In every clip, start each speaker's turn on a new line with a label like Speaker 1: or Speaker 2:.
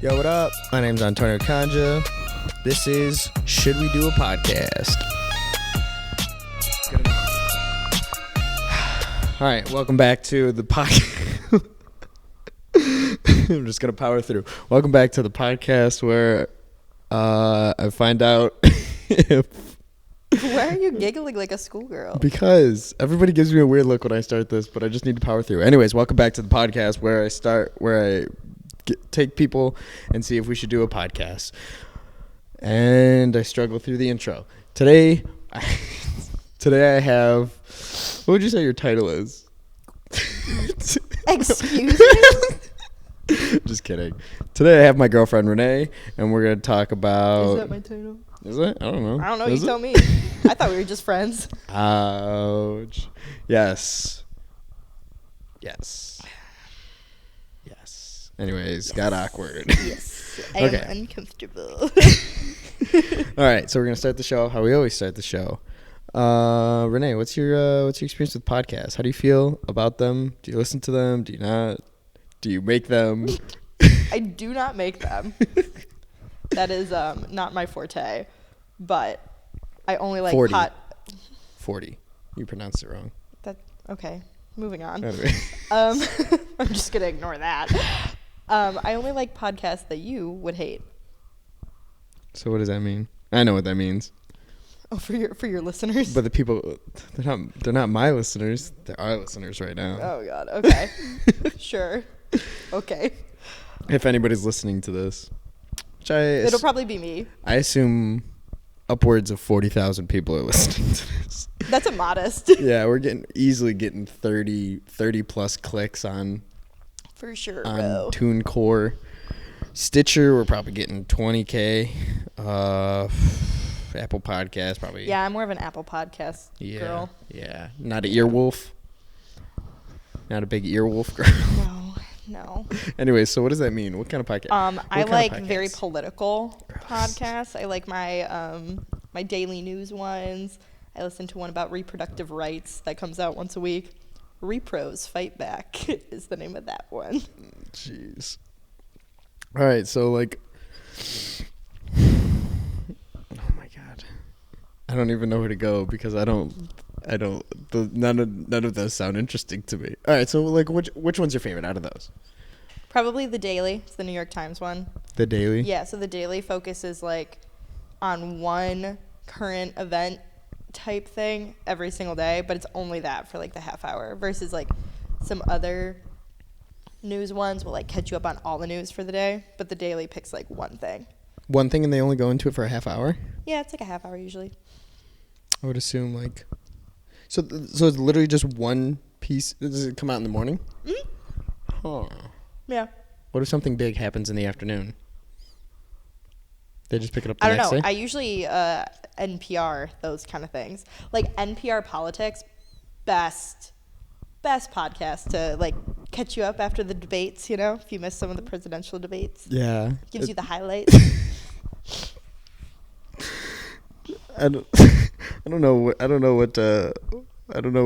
Speaker 1: Yo, what up? My name's Antonio Kanja. This is Should We Do a Podcast? All right, welcome back to the podcast. I'm just going to power through. Welcome back to the podcast where I find out if...
Speaker 2: Why are you giggling like a schoolgirl?
Speaker 1: Because everybody gives me a weird look when I start this, but I just need to power through. Anyways, welcome back to the podcast where I take people and see if we should do a podcast. And I struggle through the intro. Today I have... What would you say your title is?
Speaker 2: Excuse me?
Speaker 1: Just kidding. Today I have my girlfriend Renee, and we're going to talk about...
Speaker 2: Is that my title?
Speaker 1: Is it? I don't know.
Speaker 2: I don't know.
Speaker 1: Is
Speaker 2: You
Speaker 1: it?
Speaker 2: tell me. I thought we were just friends.
Speaker 1: Ouch. Yes. Anyways, got awkward.
Speaker 2: Yes. I
Speaker 1: Okay.
Speaker 2: am uncomfortable.
Speaker 1: All right, so we're gonna start the show how we always start the show. Renee, what's your experience with podcasts? How do you feel about them? Do you listen to them? Do you not? Do you make them?
Speaker 2: I do not make them. That is not my forte. But I only like
Speaker 1: 40. You pronounced it wrong.
Speaker 2: Okay. Moving on.
Speaker 1: Anyway.
Speaker 2: I'm just gonna ignore that. I only like podcasts that you would hate.
Speaker 1: So what does that mean? I know what that means.
Speaker 2: Oh, for your listeners.
Speaker 1: But the people, they're not my listeners. They're our listeners right now.
Speaker 2: Oh God. Okay. Sure. Okay.
Speaker 1: If anybody's listening to this, which
Speaker 2: It'll probably be me.
Speaker 1: I assume upwards of 40,000 people are listening to this.
Speaker 2: That's a modest.
Speaker 1: Yeah, we're easily getting 30 plus clicks on
Speaker 2: For sure,
Speaker 1: on
Speaker 2: bro.
Speaker 1: TuneCore. Stitcher, we're probably getting 20K. Apple Podcast, probably.
Speaker 2: Yeah, I'm more of an Apple Podcast girl.
Speaker 1: Yeah, not an earwolf. Not a big earwolf girl.
Speaker 2: No.
Speaker 1: Anyway, so what does that mean? What kind of podcast?
Speaker 2: I like very political podcasts. I like my my daily news ones. I listen to one about reproductive rights that comes out once a week. Repros Fight Back is the name of that one.
Speaker 1: Jeez. All right, so like, oh my God, I don't even know where to go because none of those sound interesting to me. All right, so like, which one's your favorite out of those?
Speaker 2: Probably The Daily. It's the New York Times one.
Speaker 1: The Daily?
Speaker 2: Yeah, so The Daily focuses like on one current event type thing every single day, but it's only that for like the half hour versus like some other news ones will like catch you up on all the news for the day, but The Daily picks like one thing.
Speaker 1: One thing, and they only go into it for a half hour?
Speaker 2: Yeah, it's like a half hour usually.
Speaker 1: I would assume like, so it's literally just one piece. Does it come out in the morning?
Speaker 2: Mm-hmm.
Speaker 1: Oh.
Speaker 2: Yeah.
Speaker 1: What if something big happens in the afternoon? They just pick it up the
Speaker 2: I don't
Speaker 1: next
Speaker 2: know.
Speaker 1: day?
Speaker 2: I usually NPR those kind of things. Like NPR Politics, best podcast to like catch you up after the debates, you know, if you missed some of the presidential debates.
Speaker 1: Yeah.
Speaker 2: Gives you the highlights.
Speaker 1: I don't know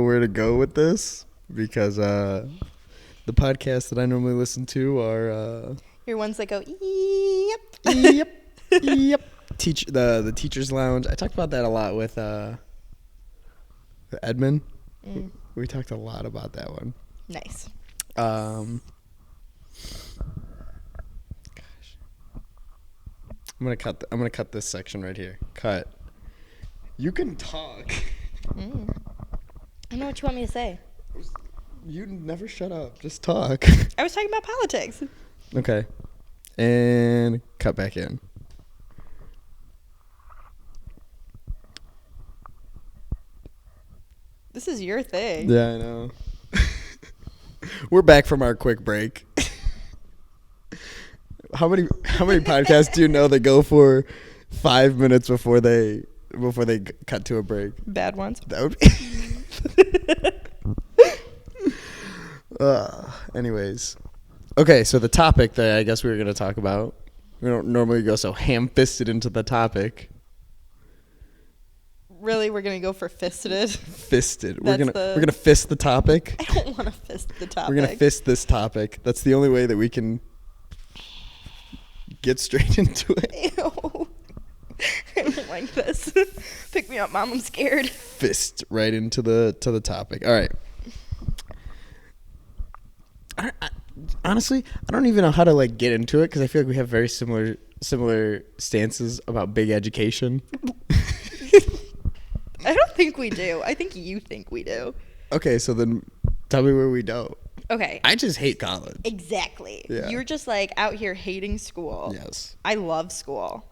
Speaker 1: where to go with this because the podcasts that I normally listen to are
Speaker 2: Your ones that go yep.
Speaker 1: yep. The Teacher's Lounge. I talked about that a lot with Edmund. We talked a lot about that one.
Speaker 2: Nice.
Speaker 1: Gosh. I'm gonna cut this section right here. Cut. You can talk.
Speaker 2: I know what you want me to say.
Speaker 1: You never shut up. Just talk.
Speaker 2: I was talking about politics.
Speaker 1: Okay. And cut back in.
Speaker 2: This is your thing.
Speaker 1: Yeah, I know. We're back from our quick break. How many podcasts do you know that go for 5 minutes before they cut to a break?
Speaker 2: Bad ones.
Speaker 1: That would be anyways. Okay, so the topic that I guess we were going to talk about. We don't normally go so ham-fisted into the topic.
Speaker 2: Really, we're gonna go for fisted.
Speaker 1: Fisted. We're gonna fist the topic.
Speaker 2: I don't want to fist the topic.
Speaker 1: We're gonna fist this topic. That's the only way that we can get straight into it.
Speaker 2: Ew. I don't like this. Pick me up, Mom. I'm scared.
Speaker 1: Fist right into the topic. All right. Honestly, I don't even know how to like get into it because I feel like we have very similar stances about big education.
Speaker 2: I don't think we do. I think you think we do.
Speaker 1: Okay, so then tell me where we don't.
Speaker 2: Okay.
Speaker 1: I just hate college.
Speaker 2: Exactly.
Speaker 1: Yeah.
Speaker 2: You're just like out here hating school.
Speaker 1: Yes.
Speaker 2: I love school.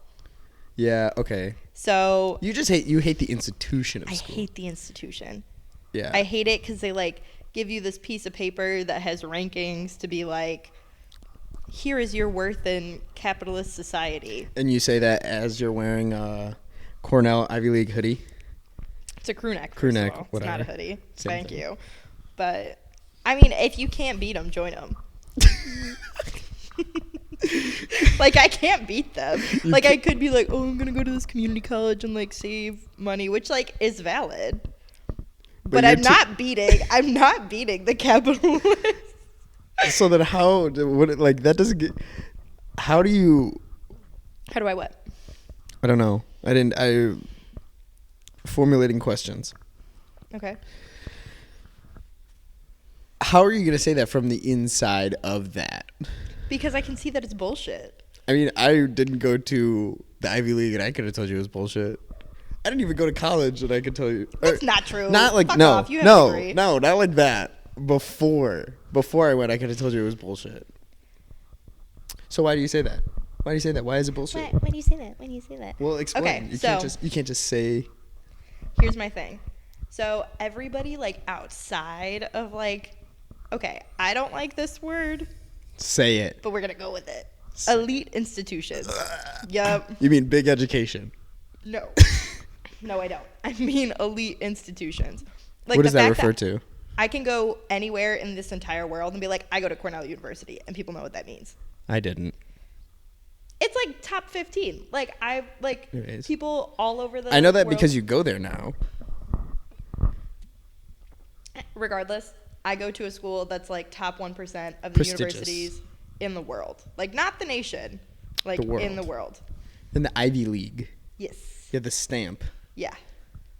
Speaker 1: Yeah, okay.
Speaker 2: So
Speaker 1: You hate the institution of
Speaker 2: I
Speaker 1: school.
Speaker 2: hate the institution.
Speaker 1: Yeah.
Speaker 2: I hate it because they like give you this piece of paper that has rankings to be like, here is your worth in capitalist society.
Speaker 1: And you say that as you're wearing a Cornell Ivy League hoodie.
Speaker 2: It's a crew neck.
Speaker 1: Crew neck,
Speaker 2: It's
Speaker 1: whatever.
Speaker 2: not a hoodie.
Speaker 1: Same
Speaker 2: Thank
Speaker 1: thing.
Speaker 2: you. But I mean, if you can't beat them, join them. Like, I can't beat them. Like, I could be like, oh, I'm gonna go to this community college and like save money, which like is valid. But I'm not beating the capitalists.
Speaker 1: So then how how do you
Speaker 2: How do I what?
Speaker 1: I don't know. I formulating questions.
Speaker 2: Okay.
Speaker 1: How are you going to say that from the inside of that?
Speaker 2: Because I can see that it's bullshit.
Speaker 1: I mean, I didn't go to the Ivy League and I could have told you it was bullshit. I didn't even go to college and I could tell you.
Speaker 2: That's not true.
Speaker 1: Not like
Speaker 2: Fuck
Speaker 1: no,
Speaker 2: off. You have a degree.
Speaker 1: no, not like that. Before I went, I could have told you it was bullshit. So why do you say that? Why do you say that? Why is it bullshit?
Speaker 2: When do you say that? When do you say that?
Speaker 1: Well, explain.
Speaker 2: Okay,
Speaker 1: You can't just say.
Speaker 2: Here's my thing. So everybody like outside of like, okay, I don't like this word,
Speaker 1: Say it.
Speaker 2: but we're gonna go with it. Elite institutions. Yup.
Speaker 1: You mean big education?
Speaker 2: No. No, I don't. I mean elite institutions. Like,
Speaker 1: What does
Speaker 2: the
Speaker 1: that
Speaker 2: fact
Speaker 1: refer to?
Speaker 2: I can go anywhere in this entire world and be like, I go to Cornell University, and people know what that means.
Speaker 1: I didn't.
Speaker 2: It's like top 15. Like, I like
Speaker 1: Anyways.
Speaker 2: people all over the
Speaker 1: I know that
Speaker 2: world.
Speaker 1: because you go there now.
Speaker 2: Regardless, I go to a school that's like top 1% of the
Speaker 1: Prestigious.
Speaker 2: universities in the world. Like, not the nation, like
Speaker 1: The world.
Speaker 2: in the world.
Speaker 1: In the Ivy League.
Speaker 2: Yes.
Speaker 1: You have the stamp.
Speaker 2: Yeah.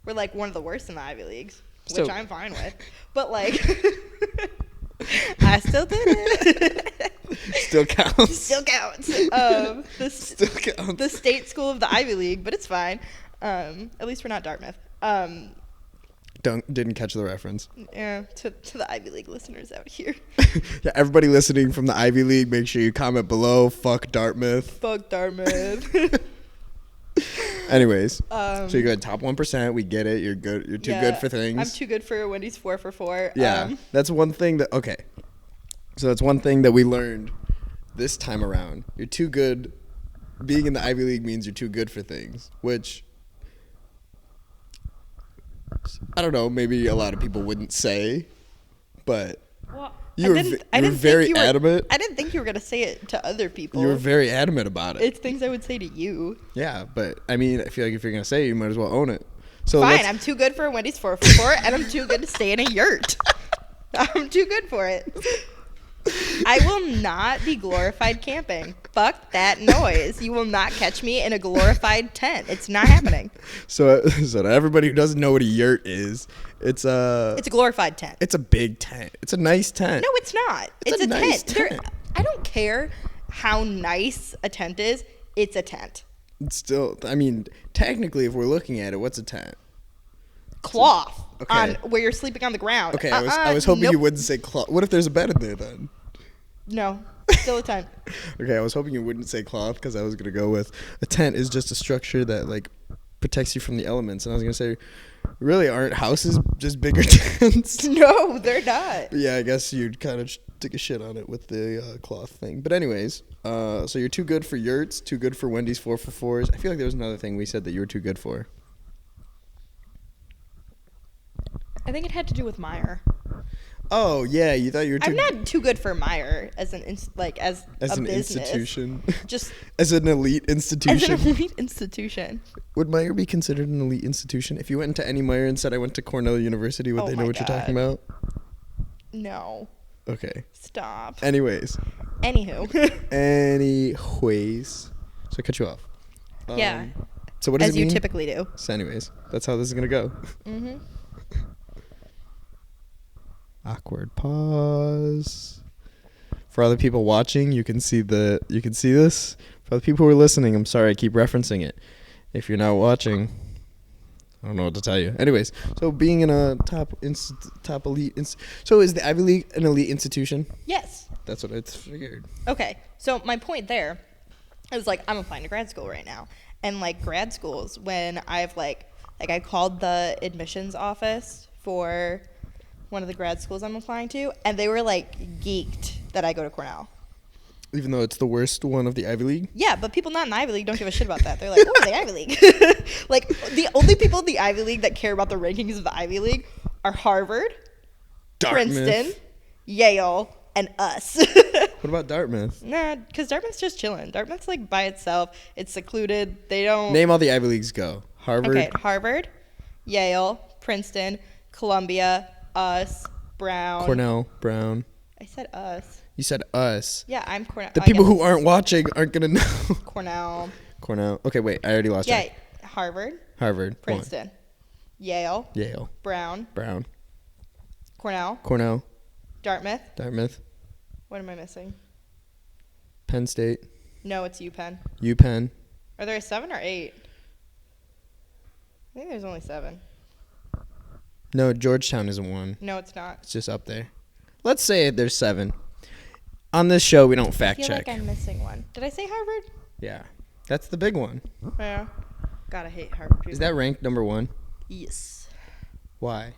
Speaker 2: We're like one of the worst in the Ivy Leagues, which
Speaker 1: So-
Speaker 2: I'm fine with. But like, I still did it.
Speaker 1: Still counts.
Speaker 2: Still counts.
Speaker 1: Still counts.
Speaker 2: The state school of the Ivy League, but it's fine. At least we're not Dartmouth.
Speaker 1: Didn't catch the reference.
Speaker 2: Yeah, to the Ivy League listeners out here.
Speaker 1: Yeah, everybody listening from the Ivy League, make sure you comment below. Fuck Dartmouth.
Speaker 2: Fuck Dartmouth.
Speaker 1: Anyways, so you go top 1%. We get it. You're good. You're too good for things.
Speaker 2: I'm too good for Wendy's 4 for 4.
Speaker 1: Yeah, that's one thing that. Okay, so that's one thing that we learned this time around. You're too good. Being in the Ivy League means you're too good for things, which I don't know. Maybe a lot of people wouldn't say, but
Speaker 2: Well,
Speaker 1: you were very adamant.
Speaker 2: I didn't think you were gonna say it to other people.
Speaker 1: You were very adamant about it.
Speaker 2: It's things I would say to you.
Speaker 1: Yeah, but I mean, I feel like if you're gonna say it, you might as well own it. So
Speaker 2: Fine, I'm too good for a Wendy's 4 for 4, and I'm too good to stay in a yurt. I'm too good for it. I will not be glorified camping. Fuck that noise. You will not catch me in a glorified tent. It's not happening.
Speaker 1: So to everybody who doesn't know what a yurt is, it's a
Speaker 2: glorified tent.
Speaker 1: It's a big tent. It's a nice tent.
Speaker 2: No, it's not.
Speaker 1: It's a nice
Speaker 2: tent.
Speaker 1: tent.
Speaker 2: I don't care how nice a tent is. It's a tent.
Speaker 1: It's still, I mean, technically, if we're looking at it, what's a tent?
Speaker 2: Cloth
Speaker 1: Okay.
Speaker 2: on where you're sleeping on the ground.
Speaker 1: Okay, I was hoping
Speaker 2: nope.
Speaker 1: you wouldn't say cloth. What if there's a bed in there then?
Speaker 2: No, still a tent.
Speaker 1: Okay, I was hoping you wouldn't say cloth because I was gonna go with a tent is just a structure that like protects you from the elements, and I was gonna say, really, aren't houses just bigger tents?
Speaker 2: No, they're not.
Speaker 1: But yeah, I guess you'd kind of take a shit on it with the cloth thing. But anyways, so you're too good for yurts, too good for Wendy's 4 for 4s. I feel like there was another thing we said that you were too good for.
Speaker 2: I think it had to do with Meyer.
Speaker 1: Oh yeah, you thought you were too.
Speaker 2: I'm not too good for Meyer as an as a
Speaker 1: an
Speaker 2: business.
Speaker 1: institution.
Speaker 2: Just
Speaker 1: as an elite
Speaker 2: as
Speaker 1: institution.
Speaker 2: an elite institution.
Speaker 1: Would Meyer be considered an elite institution? If you went into any Meyer and said I went to Cornell University, would
Speaker 2: Oh
Speaker 1: they
Speaker 2: my
Speaker 1: know what you're talking
Speaker 2: God.
Speaker 1: about?
Speaker 2: No.
Speaker 1: Okay.
Speaker 2: Stop.
Speaker 1: Anyways,
Speaker 2: Anyways,
Speaker 1: so I cut you off.
Speaker 2: yeah.
Speaker 1: So what does
Speaker 2: As
Speaker 1: it mean?
Speaker 2: you typically do.
Speaker 1: So anyways, that's how this is gonna go.
Speaker 2: Mm-hmm.
Speaker 1: Awkward pause. For other people watching, you can see this. For the people who are listening, I'm sorry I keep referencing it. If you're not watching, I don't know what to tell you. Anyways, so being in a top elite, so is the Ivy League an elite institution?
Speaker 2: Yes.
Speaker 1: That's what I figured.
Speaker 2: Okay, so my point there is, like, I'm applying to grad school right now. And, like, grad schools, when I've, like I called the admissions office for one of the grad schools I'm applying to, and they were, like, geeked that I go to Cornell.
Speaker 1: Even though it's the worst one of the Ivy League?
Speaker 2: Yeah, but people not in the Ivy League don't give a shit about that. They're like, oh, the Ivy League. Like, the only people in the Ivy League that care about the rankings of the Ivy League are Harvard,
Speaker 1: Dartmouth.
Speaker 2: Princeton, Yale, and us.
Speaker 1: What about Dartmouth?
Speaker 2: Nah, because Dartmouth's just chilling. Dartmouth's, like, by itself. It's secluded. They don't...
Speaker 1: Name all the Ivy Leagues, go. Harvard.
Speaker 2: Okay, Harvard, Yale, Princeton, Columbia, us, Brown.
Speaker 1: Cornell, Brown.
Speaker 2: I said us.
Speaker 1: You said us.
Speaker 2: Yeah, I'm Cornell.
Speaker 1: The people who aren't watching aren't going to know.
Speaker 2: Cornell.
Speaker 1: Cornell. Okay, wait. I already lost track.
Speaker 2: Yeah, Harvard.
Speaker 1: Harvard.
Speaker 2: Princeton. Yale.
Speaker 1: Yale.
Speaker 2: Brown. Cornell.
Speaker 1: Cornell.
Speaker 2: Dartmouth. What am I missing?
Speaker 1: Penn State.
Speaker 2: No, it's UPenn.
Speaker 1: UPenn.
Speaker 2: Are there 7 or 8? I think there's only 7.
Speaker 1: No, Georgetown isn't one.
Speaker 2: No, it's not.
Speaker 1: It's just up there. Let's say there's 7. On this show, we don't fact
Speaker 2: I feel
Speaker 1: check.
Speaker 2: like I'm missing one. Did I say Harvard?
Speaker 1: Yeah. That's the big one.
Speaker 2: Yeah. God, I hate Harvard people.
Speaker 1: Is that ranked number 1?
Speaker 2: Yes.
Speaker 1: Why?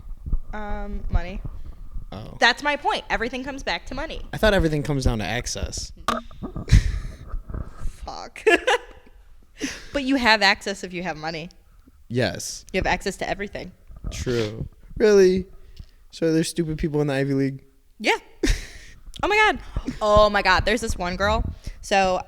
Speaker 2: Money.
Speaker 1: Oh.
Speaker 2: That's my point. Everything comes back to money.
Speaker 1: I thought everything comes down to access.
Speaker 2: Fuck. But you have access if you have money.
Speaker 1: Yes.
Speaker 2: You have access to everything.
Speaker 1: True. Really? So there's stupid people in the Ivy League?
Speaker 2: Yeah. Oh my god. There's this one girl. So,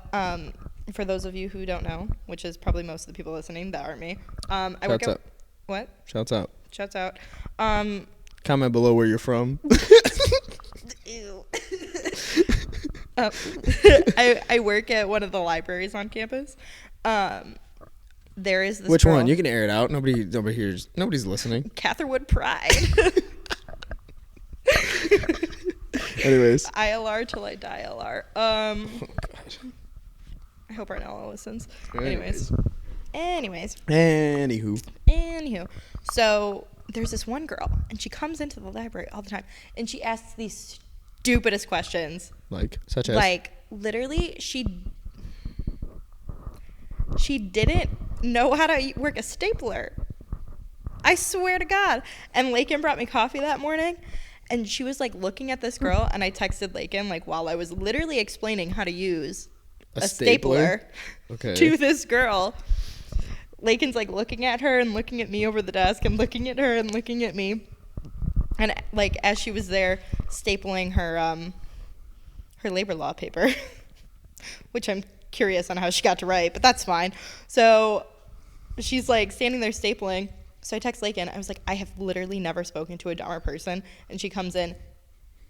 Speaker 2: for those of you who don't know, which is probably most of the people listening that aren't me, I work at... What?
Speaker 1: Shouts out.
Speaker 2: Shouts out.
Speaker 1: Comment below where you're from.
Speaker 2: Ew. I work at one of the libraries on campus. There is this
Speaker 1: Which
Speaker 2: girl,
Speaker 1: one? You can air it out. Nobody hears. Nobody's listening.
Speaker 2: Catherwood Pride.
Speaker 1: Anyways.
Speaker 2: ILR till I die LR.
Speaker 1: Oh, God.
Speaker 2: I hope Arnella listens.
Speaker 1: Anyways.
Speaker 2: Anywho. So there's this one girl, and she comes into the library all the time, and she asks these stupidest questions.
Speaker 1: Like, such as?
Speaker 2: Like, literally, she didn't know how to work a stapler. I swear to God. And Lakin brought me coffee that morning, and she was, like, looking at this girl, and I texted Lakin, like, while I was literally explaining how to use a stapler to this girl. Lakin's, like, looking at her and looking at me over the desk and looking at her and looking at me. And, like, as she was there stapling her labor law paper, which I'm curious on how she got to write, but that's fine. So she's, like, standing there stapling. So I text Lakin. I was like, I have literally never spoken to a dumber person. And she comes in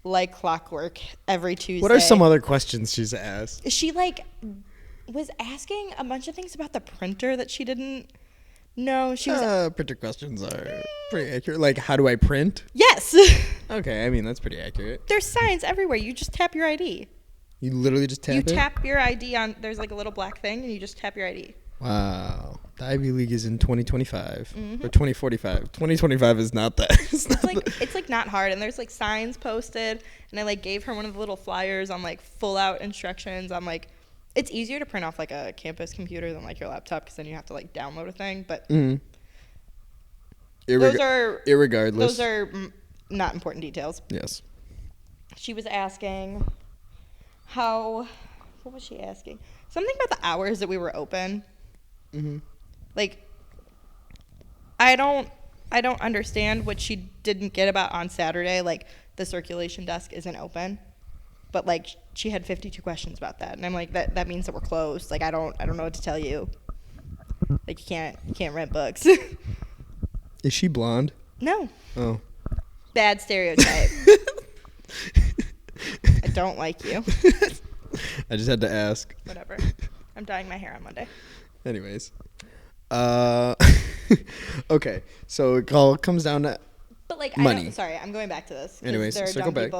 Speaker 2: like clockwork every Tuesday.
Speaker 1: What are some other questions she's asked?
Speaker 2: She, like, was asking a bunch of things about the printer that she didn't know. She was
Speaker 1: printer questions are pretty accurate. Like, how do I print?
Speaker 2: Yes.
Speaker 1: Okay, I mean, that's pretty accurate.
Speaker 2: There's signs everywhere. You just tap your ID.
Speaker 1: You literally just tap it?
Speaker 2: You tap your ID on, there's like a little black thing, and you just tap your ID.
Speaker 1: Wow. The Ivy League is in 2025 or 2045. 2025 is not that.
Speaker 2: It's like not hard, and there's like signs posted, and I like gave her one of the little flyers on like full out instructions. I'm like, it's easier to print off like a campus computer than like your laptop, because then you have to like download a thing. But
Speaker 1: irregardless,
Speaker 2: those are not important details.
Speaker 1: Yes.
Speaker 2: She was asking what was she asking? Something about the hours that we were open.
Speaker 1: Mm-hmm.
Speaker 2: Like, I don't understand what she didn't get about on Saturday. Like, the circulation desk isn't open, but like she had 52 questions about that, and I'm like, that means that we're closed. Like, I don't know what to tell you. Like, you can't rent books.
Speaker 1: Is she blonde?
Speaker 2: No.
Speaker 1: Oh.
Speaker 2: Bad stereotype. I don't like you.
Speaker 1: I just had to ask.
Speaker 2: Whatever. I'm dyeing my hair on Monday.
Speaker 1: Anyways. Okay. So it all comes down to
Speaker 2: But like,
Speaker 1: money.
Speaker 2: Sorry, I'm going back to this. 'Cause
Speaker 1: Anyways,
Speaker 2: there are
Speaker 1: circle back.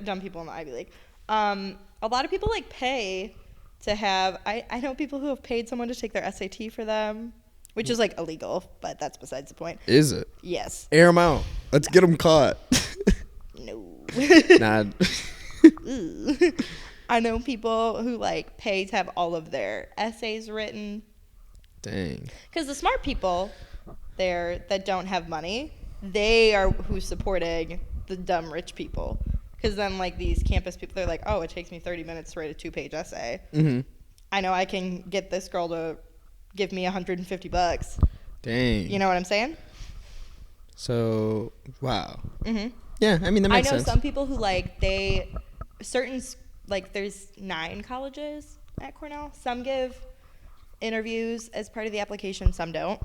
Speaker 2: dumb people in the Ivy League. A lot of people like pay to have. I know people who have paid someone to take their SAT for them, which is like illegal, but that's besides the point.
Speaker 1: Is it?
Speaker 2: Yes.
Speaker 1: Air them out. Let's get them caught.
Speaker 2: No.
Speaker 1: Nah.
Speaker 2: Ooh. I know people who like pay to have all of their essays written.
Speaker 1: Dang.
Speaker 2: Because the smart people there that don't have money, they are who's supporting the dumb rich people. Because then like these campus people, they're like, oh, it takes me 30 minutes to write a 2-page essay.
Speaker 1: Mm-hmm.
Speaker 2: I know I can get this girl to give me $150.
Speaker 1: Dang.
Speaker 2: You know what I'm saying?
Speaker 1: So, wow.
Speaker 2: Mm-hmm.
Speaker 1: Yeah, I mean, that makes
Speaker 2: I know
Speaker 1: sense.
Speaker 2: some people who like there's 9 colleges at Cornell. Some give interviews as part of the application, some don't.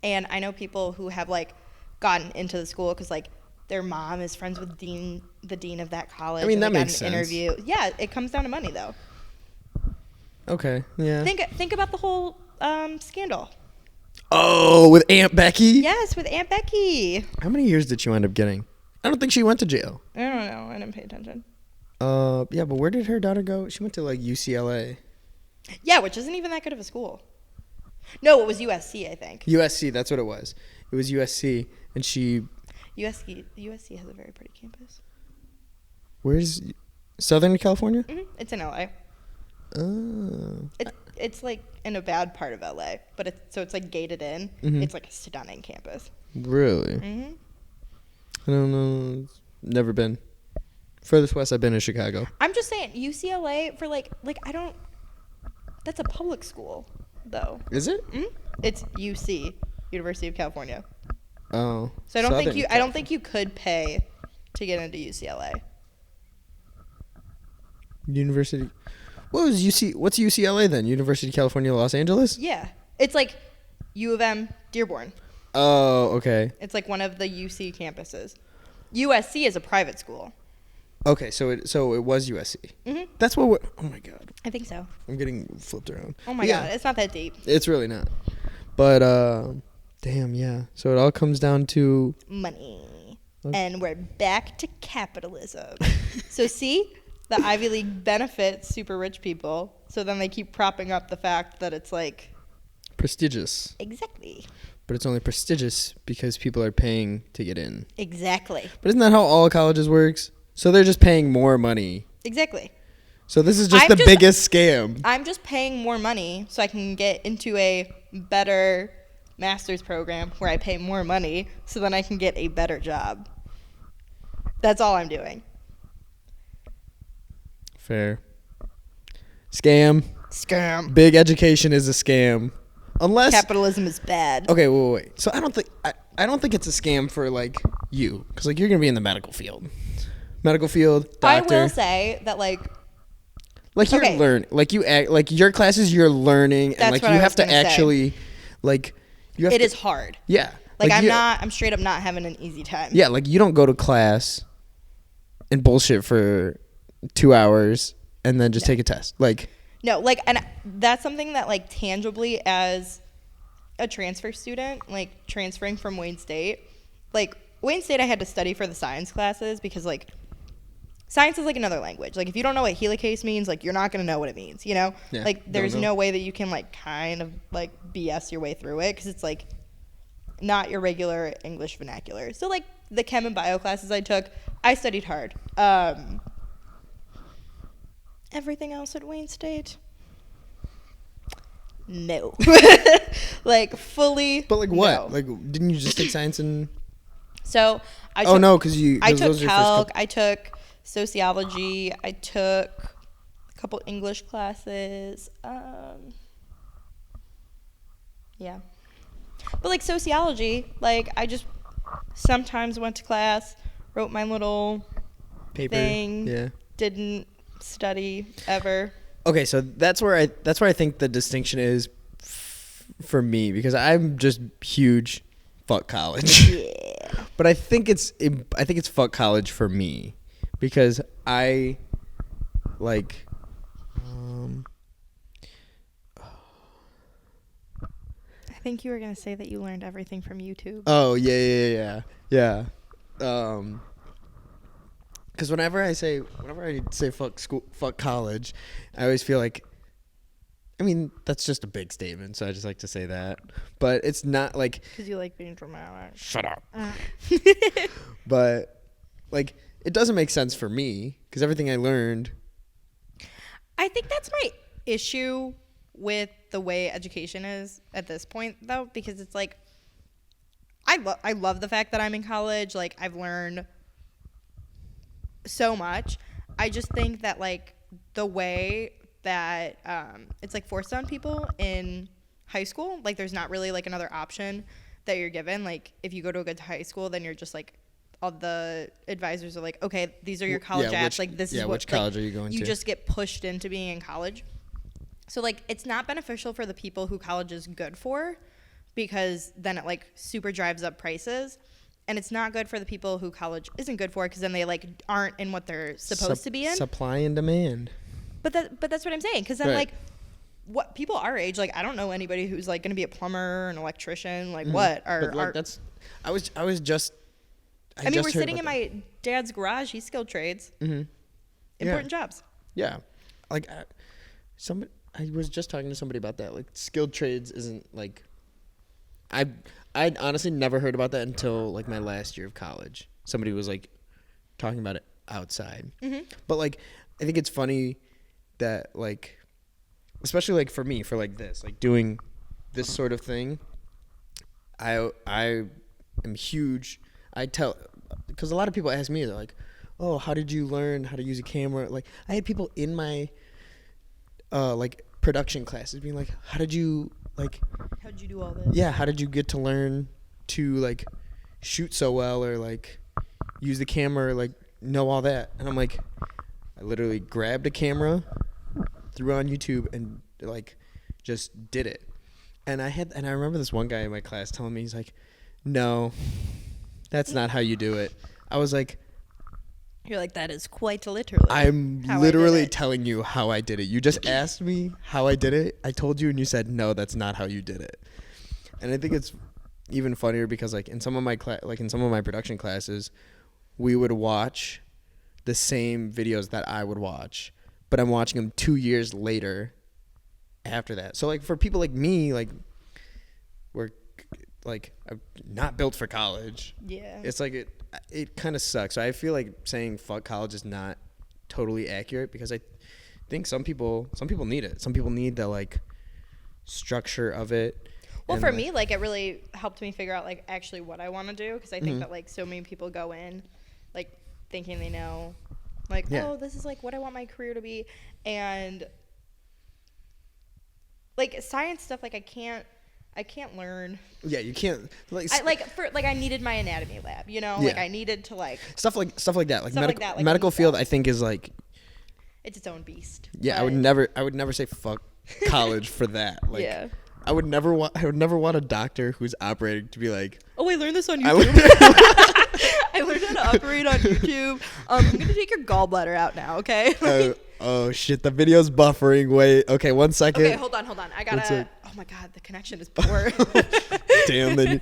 Speaker 2: And I know people who have like gotten into the school because like their mom is friends with the dean of that college.
Speaker 1: I mean,
Speaker 2: and
Speaker 1: that
Speaker 2: they
Speaker 1: makes
Speaker 2: got an
Speaker 1: sense.
Speaker 2: interview. Yeah, it comes down to money though.
Speaker 1: Okay, yeah.
Speaker 2: Think about the whole scandal.
Speaker 1: Oh, with Aunt Becky?
Speaker 2: Yes, with Aunt Becky.
Speaker 1: How many years did she wind up getting? I don't think she went to jail.
Speaker 2: I don't know. I didn't pay attention.
Speaker 1: Yeah, but where did her daughter go? She went to like UCLA.
Speaker 2: Yeah, which isn't even that good of a school. No, it was USC, I think.
Speaker 1: USC, that's what it was. It was USC, and she...
Speaker 2: USC has a very pretty campus.
Speaker 1: Where's... Southern California?
Speaker 2: Mm-hmm. It's in LA.
Speaker 1: Oh.
Speaker 2: It's like in a bad part of LA, but it's like gated in.
Speaker 1: Mhm.
Speaker 2: It's like a stunning campus.
Speaker 1: Really?
Speaker 2: Mm-hmm.
Speaker 1: I don't know. Never been. Furthest west I've been is Chicago.
Speaker 2: I'm just saying UCLA for like I don't. That's a public school, though.
Speaker 1: Is it?
Speaker 2: Mm-hmm. It's UC, University of California.
Speaker 1: Oh.
Speaker 2: So I don't
Speaker 1: Southern
Speaker 2: think you could pay to get into UCLA.
Speaker 1: University. What's UCLA then? University of California, Los Angeles?
Speaker 2: Yeah, it's like U of M, Dearborn.
Speaker 1: Oh, okay.
Speaker 2: It's like one of the UC campuses. USC is a private school.
Speaker 1: Okay, so it was USC.
Speaker 2: Mm-hmm.
Speaker 1: That's what we're... Oh, my God.
Speaker 2: I think so.
Speaker 1: I'm getting flipped around.
Speaker 2: Oh my God, it's not that deep.
Speaker 1: It's really not. But, damn, yeah. So it all comes down to...
Speaker 2: Money.
Speaker 1: Okay.
Speaker 2: And we're back to capitalism. So see, the Ivy League benefits super rich people. So then they keep propping up the fact that it's like...
Speaker 1: Prestigious.
Speaker 2: Exactly.
Speaker 1: But it's only prestigious because people are paying to get in.
Speaker 2: Exactly.
Speaker 1: But isn't that how all colleges works? So they're just paying more money.
Speaker 2: Exactly.
Speaker 1: So this is just the biggest scam.
Speaker 2: I'm just paying more money so I can get into a better master's program where I pay more money so then I can get a better job. That's all I'm doing.
Speaker 1: Fair. Scam.
Speaker 2: Scam.
Speaker 1: Big education is a scam. Unless...
Speaker 2: Capitalism is bad.
Speaker 1: Okay, wait. So I don't think it's a scam for, like, you. Because, like, you're going to be in the medical field. Medical field, doctor.
Speaker 2: I will say that, like
Speaker 1: you're
Speaker 2: okay.
Speaker 1: learning. Like, you act, like, your classes you're learning. And,
Speaker 2: That's
Speaker 1: like,
Speaker 2: what
Speaker 1: you
Speaker 2: I
Speaker 1: have
Speaker 2: was
Speaker 1: to
Speaker 2: gonna say.
Speaker 1: actually, like... You have
Speaker 2: it
Speaker 1: to,
Speaker 2: is hard.
Speaker 1: Yeah.
Speaker 2: Like
Speaker 1: you,
Speaker 2: I'm straight up not having an easy time.
Speaker 1: Yeah, like, you don't go to class and bullshit for 2 hours and then just take a test. Like...
Speaker 2: No, like, and that's something that, like, tangibly as a transfer student, like, transferring from Wayne State, like, Wayne State I had to study for the science classes because, like, science is like another language. Like, if you don't know what helicase means, like, you're not going to know what it means, you know?
Speaker 1: Yeah,
Speaker 2: like, there's
Speaker 1: don't know.
Speaker 2: no way that you can, like, kind of, like, BS your way through it because it's, like, not your regular English vernacular. So, like, the chem and bio classes I took, I studied hard. Everything else at Wayne State? No. Like, fully.
Speaker 1: But, like, what?
Speaker 2: No.
Speaker 1: Like, didn't you just take science and...
Speaker 2: So, I
Speaker 1: Oh,
Speaker 2: took,
Speaker 1: no, because
Speaker 2: I took
Speaker 1: those are your first
Speaker 2: calc,
Speaker 1: couple-
Speaker 2: I took sociology, I took a couple English classes. Yeah. But, like, sociology, like, I just sometimes went to class, wrote my little
Speaker 1: paper.
Speaker 2: thing,
Speaker 1: Yeah.
Speaker 2: didn't study ever.
Speaker 1: Okay, so that's where I think the distinction is for me because I'm just huge fuck college.
Speaker 2: Yeah.
Speaker 1: But I think it's fuck college for me because like,
Speaker 2: I think you were gonna say that you learned everything from YouTube.
Speaker 1: oh yeah. Because whenever I say fuck school, fuck college, I always feel like, I mean, that's just a big statement, so I just like to say that. But it's not like,
Speaker 2: Because you like being dramatic.
Speaker 1: shut up. But like, it doesn't make sense for me because everything I learned.
Speaker 2: I think that's my issue with the way education is at this point, though, because it's like, I love the fact that I'm in college. Like, I've learned so much. I just think that, like, the way that it's, like, forced on people in high school, like, there's not really, like, another option that you're given. Like, if you go to a good high school, then you're just, like, all the advisors are like, okay, these are your college apps. Like, this is what,
Speaker 1: which college are you going to?
Speaker 2: You just get pushed into being in college. So, like, it's not beneficial for the people who college is good for, because then it, like, super drives up prices. And it's not good for the people who college isn't good for, because then they, like, aren't in what they're supposed to be in.
Speaker 1: Supply and demand.
Speaker 2: But that's what I'm saying. Because then,
Speaker 1: right.
Speaker 2: like, what people our age, like, I don't know anybody who's, like, going to be a plumber, an electrician, like, what?
Speaker 1: But, like, that's, I was just.
Speaker 2: I mean, we're sitting in my dad's garage. He's skilled trades. Mm-hmm. Important jobs.
Speaker 1: Yeah. Like, I was just talking to somebody about that. Like, skilled trades isn't, like, I'd honestly never heard about that until, like, my last year of college. Somebody was, like, talking about it outside. Mm-hmm. But, like, I think it's funny that, like, especially, like, for me, for, like, this, like, doing this sort of thing, I am huge. I tell, because a lot of people ask me, they're like, oh, how did you learn how to use a camera? Like, I had people in my, like, production classes being like, how did you do all this? Yeah, how did you get to learn to, like, shoot so well, or, like, use the camera, or, like, know all that? And I'm like, I literally grabbed a camera, threw it on YouTube, and, like, just did it. And I remember this one guy in my class telling me, he's like, no, that's not how you do it. I was like,
Speaker 2: you're like, that is quite literally.
Speaker 1: I'm literally telling you how I did it. You just asked me how I did it. I told you, and you said, no, that's not how you did it. And I think it's even funnier because, like, in some of my production classes, we would watch the same videos that I would watch, but I'm watching them 2 years later after that. So, like, for people like me, like, we're, like, I'm not built for college. Yeah. It's like it kind of sucks. So I feel like saying fuck college is not totally accurate, because I think some people need it. Some people need the, like, structure of it.
Speaker 2: Well, for me, like, it really helped me figure out, like, actually what I want to do, because I think that, like, so many people go in, like, thinking they know, like, oh, this is, like, what I want my career to be. And, like, science stuff, like, I can't learn. Yeah, you can't. Like, I needed my anatomy lab, you know? Yeah. Like, I needed to, like.
Speaker 1: Stuff like that. Like, medical field, I think, is, like.
Speaker 2: It's its own beast.
Speaker 1: Yeah, I would never say fuck college for that. Like, yeah. I would never want a doctor who's operating to be like,
Speaker 2: oh, I learned this on YouTube. I learned how to operate on YouTube. I'm going to take your gallbladder out now, okay?
Speaker 1: Oh, shit. The video's buffering. Wait. Okay, 1 second.
Speaker 2: Okay, hold on. I got to... Oh, my God. The connection is poor.
Speaker 1: Damn.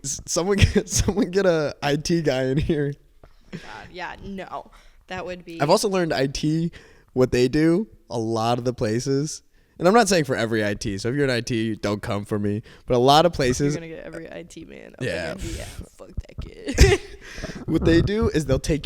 Speaker 1: Someone get a IT guy in here.
Speaker 2: God, yeah, no. That would be...
Speaker 1: I've also learned IT, what they do, a lot of the places. And I'm not saying for every IT. So if you're in IT, don't come for me. But a lot of places...
Speaker 2: You're going to get every IT man. Yeah. Fuck that kid.
Speaker 1: What they do is they'll take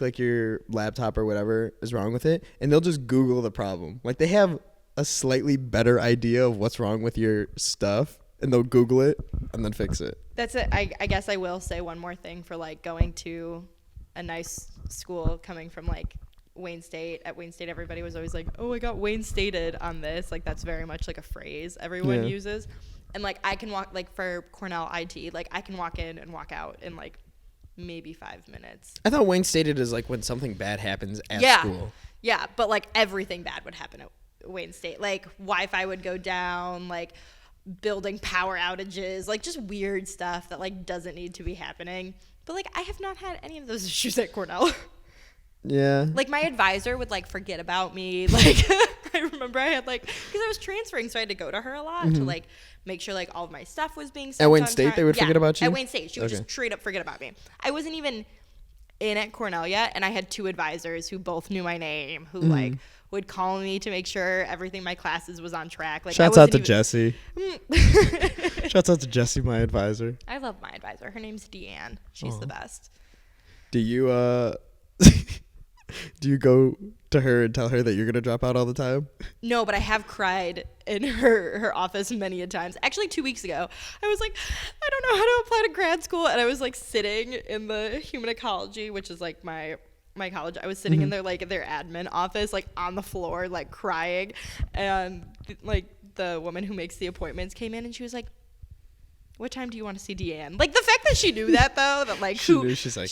Speaker 1: like your laptop or whatever is wrong with it, and they'll just Google the problem. Like, they have a slightly better idea of what's wrong with your stuff, and they'll Google it and then fix it.
Speaker 2: That's it. I guess I will say one more thing for, like, going to a nice school coming from, like, Wayne State. At Wayne State, everybody was always like, oh, I got Wayne Stated on this. Like, that's very much like a phrase everyone uses. And, like, I can walk, like, for Cornell IT, like, I can walk in and walk out in, like, maybe 5 minutes.
Speaker 1: I thought Wayne Stated is, like, when something bad happens at school.
Speaker 2: Yeah, but, like, everything bad would happen at Wayne State. Like, Wi-Fi would go down, like, building power outages, like, just weird stuff that, like, doesn't need to be happening. But, like, I have not had any of those issues at Cornell.
Speaker 1: Yeah.
Speaker 2: Like, my advisor would, like, forget about me. Like, I remember I had, like, because I was transferring, so I had to go to her a lot to, like, make sure, like, all of my stuff was being sent
Speaker 1: At Wayne
Speaker 2: on
Speaker 1: State,
Speaker 2: time.
Speaker 1: they would forget about you?
Speaker 2: At Wayne State. She would just straight up forget about me. I wasn't even in at Cornell yet, and I had 2 advisors who both knew my name, who, like, would call me to make sure everything in my classes was on track. Like,
Speaker 1: Shouts out to Jessie. Shouts out to Jessie, my advisor.
Speaker 2: I love my advisor. Her name's Deanne. She's the best.
Speaker 1: Do you do you go to her and tell her that you're gonna drop out all the time?
Speaker 2: No, but I have cried in her office many a times. Actually, 2 weeks ago, I was like, I don't know how to apply to grad school, and I was like sitting in the human ecology, which is like my college. I was sitting in their admin office, like on the floor, like crying, and like the woman who makes the appointments came in, and she was like, what time do you want to see Deanne? Like, the fact that she knew that, though, that, like, she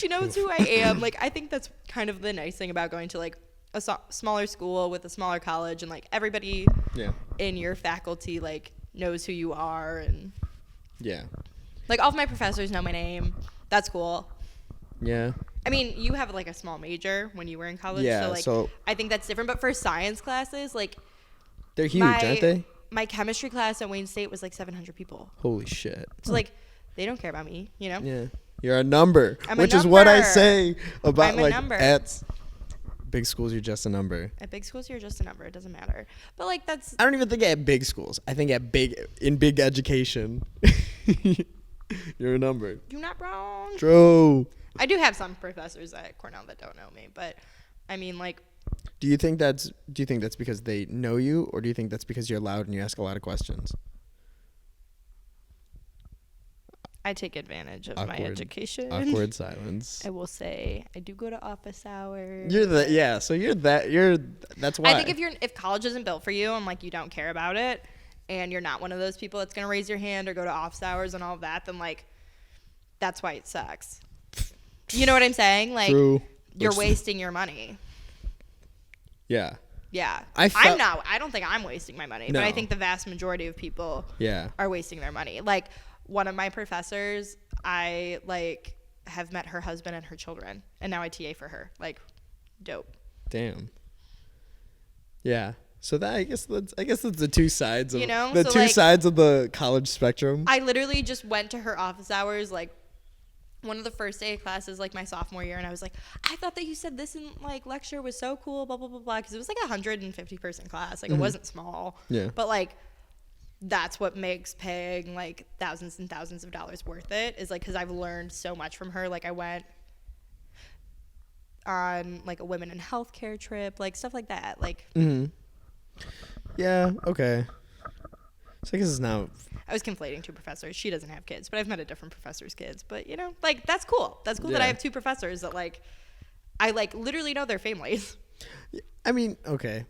Speaker 2: knows who I am. Like, I think that's kind of the nice thing about going to, like, a smaller school with a smaller college, and, like, everybody in your faculty, like, knows who you are. And, like, all of my professors know my name. That's cool.
Speaker 1: Yeah.
Speaker 2: I mean, you have, like, a small major when you were in college.
Speaker 1: Yeah,
Speaker 2: so I think that's different. But for science classes, like,
Speaker 1: they're huge, aren't they?
Speaker 2: My chemistry class at Wayne State was like 700 people.
Speaker 1: Holy shit.
Speaker 2: So, like, they don't care about me, you know?
Speaker 1: Yeah. You're a number.
Speaker 2: I'm
Speaker 1: which
Speaker 2: a
Speaker 1: is what I
Speaker 2: number.
Speaker 1: say about,
Speaker 2: I'm a
Speaker 1: like,
Speaker 2: number.
Speaker 1: at big schools, you're just a number.
Speaker 2: At big schools, you're just a number. It doesn't matter. But, like, that's...
Speaker 1: I don't even think at big schools. I think in big education, you're a number.
Speaker 2: You're not wrong.
Speaker 1: True.
Speaker 2: I do have some professors at Cornell that don't know me, but, I mean, like...
Speaker 1: Do you think that's because they know you, or do you think that's because you're loud and you ask a lot of questions?
Speaker 2: I take advantage of my education.
Speaker 1: Awkward silence.
Speaker 2: I will say I do go to office hours.
Speaker 1: That's why.
Speaker 2: I think if college isn't built for you and, like, you don't care about it, and you're not one of those people that's gonna raise your hand or go to office hours and all of that, then, like, that's why it sucks. You know what I'm saying? Like,
Speaker 1: True.
Speaker 2: You're wasting your money.
Speaker 1: Yeah.
Speaker 2: Yeah.
Speaker 1: I
Speaker 2: don't think I'm wasting my money,
Speaker 1: No.
Speaker 2: but I think the vast majority of people are wasting their money. Like, one of my professors, I, like, have met her husband and her children, and now I TA for her. Like, dope.
Speaker 1: Damn. Yeah. So that I guess that's the two sides of sides of the college spectrum.
Speaker 2: I literally just went to her office hours, like, one of the first day of classes, like, my sophomore year, and I was like, I thought that you said this in, like, lecture was so cool, blah, blah, blah, blah, because it was, like, a 150-person class. Like, it wasn't small.
Speaker 1: Yeah.
Speaker 2: But, like, that's what makes paying, like, thousands and thousands of dollars worth it, is, like, because I've learned so much from her. Like, I went on, like, a women in healthcare trip, like, stuff like that. Like,
Speaker 1: yeah, okay. So I guess it's now...
Speaker 2: I was conflating 2 professors. She doesn't have kids, but I've met a different professor's kids. But, you know, like, that's cool. That's cool that I have 2 professors that, like, I, like, literally know their families.
Speaker 1: I mean, okay.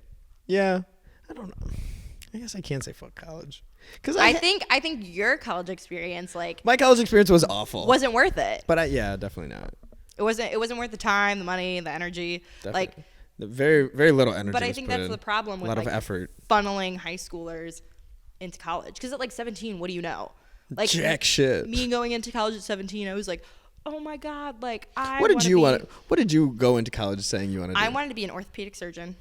Speaker 1: Yeah. I don't know. I guess I can't say fuck college. Cause
Speaker 2: I think your college experience, like...
Speaker 1: My college experience was awful.
Speaker 2: Wasn't worth it.
Speaker 1: But definitely not.
Speaker 2: It wasn't worth the time, the money, the energy.
Speaker 1: Definitely.
Speaker 2: Like...
Speaker 1: The very, very little energy.
Speaker 2: But I think that's the problem with,
Speaker 1: a lot
Speaker 2: like,
Speaker 1: of effort.
Speaker 2: Funneling high schoolers into college. Because at, like, 17, what do you know? Like,
Speaker 1: jack shit.
Speaker 2: Me going into college at 17, I was like, oh my God, like,
Speaker 1: What did you go into college saying you wanted to do?
Speaker 2: I wanted to be an orthopedic surgeon.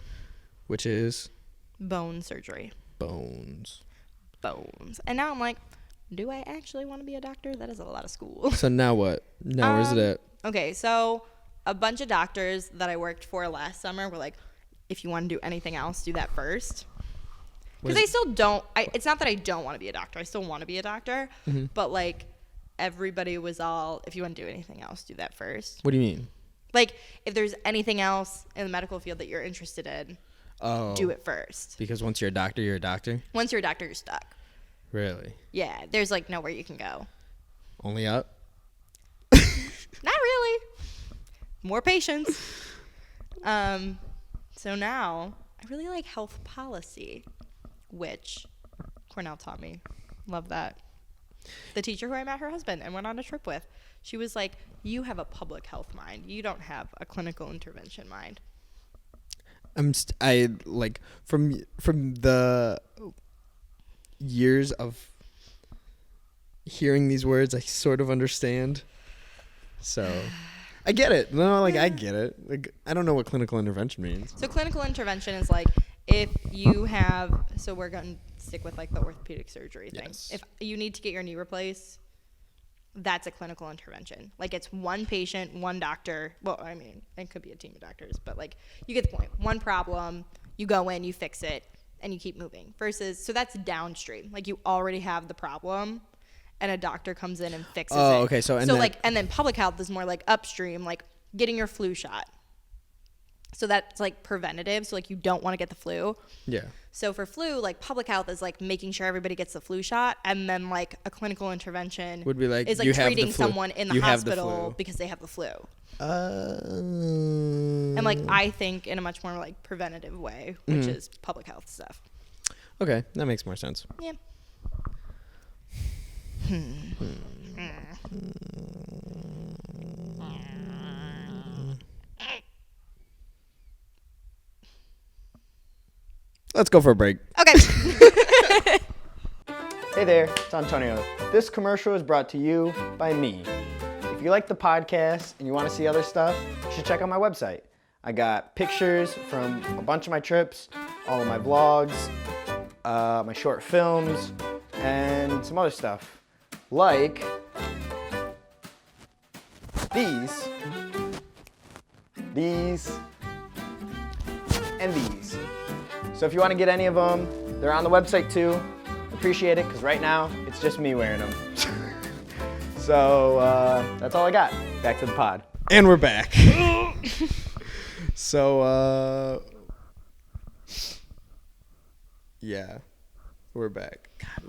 Speaker 1: Which is?
Speaker 2: Bone surgery.
Speaker 1: Bones.
Speaker 2: And now I'm like, do I actually want to be a doctor? That is a lot of school.
Speaker 1: So now what? Now where's it at?
Speaker 2: Okay, so a bunch of doctors that I worked for last summer were like, if you want to do anything else, do that first. Because I still don't, it's not that I don't want to be a doctor. I still want to be a doctor. Mm-hmm. But, like, everybody was all, if you want to do anything else, do that first.
Speaker 1: What do you mean?
Speaker 2: Like, if there's anything else in the medical field that you're interested in, do it first.
Speaker 1: Because once you're a doctor, you're a doctor?
Speaker 2: Once you're a doctor, you're stuck.
Speaker 1: Really?
Speaker 2: Yeah, there's, like, nowhere you can go.
Speaker 1: Only up?
Speaker 2: Not really. More patience. So now, I really like health policy, which Cornell taught me. Love that. The teacher who I met her husband and went on a trip with, she was like, you have a public health mind. You don't have a clinical intervention mind.
Speaker 1: I like from the years of hearing these words, I sort of understand. So I get it. No, like I get it. Like I don't know what clinical intervention means.
Speaker 2: So clinical intervention is like if you have, so we're going to stick with like the orthopedic surgery thing.
Speaker 1: Yes.
Speaker 2: If you need to get your knee replaced, that's a clinical intervention. Like it's one patient, one doctor. Well, I mean, it could be a team of doctors, but like you get the point. One problem, you go in, you fix it, and you keep moving. Versus, so that's downstream. Like you already have the problem, and a doctor comes in and fixes it.
Speaker 1: Oh, okay. So
Speaker 2: and then public health is more like upstream, like getting your flu shot. So that's like preventative. So like you don't want to get the flu.
Speaker 1: Yeah.
Speaker 2: So for flu, like public health is like making sure everybody gets the flu shot, and then like a clinical intervention
Speaker 1: Would be like
Speaker 2: is like
Speaker 1: you have
Speaker 2: treating
Speaker 1: the flu.
Speaker 2: someone in the
Speaker 1: You have the
Speaker 2: hospital
Speaker 1: flu.
Speaker 2: because they have the flu.
Speaker 1: And
Speaker 2: And like I think in a much more like preventative way, which is public health stuff.
Speaker 1: Okay, that makes more sense.
Speaker 2: Yeah.
Speaker 1: Let's go for a break.
Speaker 2: Okay.
Speaker 1: Hey there, it's Antonio. This commercial is brought to you by me. If you like the podcast and you want to see other stuff, you should check out my website. I got pictures from a bunch of my trips, all of my vlogs, my short films, and some other stuff. Like these, and these. So if you want to get any of them, they're on the website too. Appreciate it, because right now, it's just me wearing them. So that's all I got. Back to the pod. And we're back. So, yeah, we're back. God,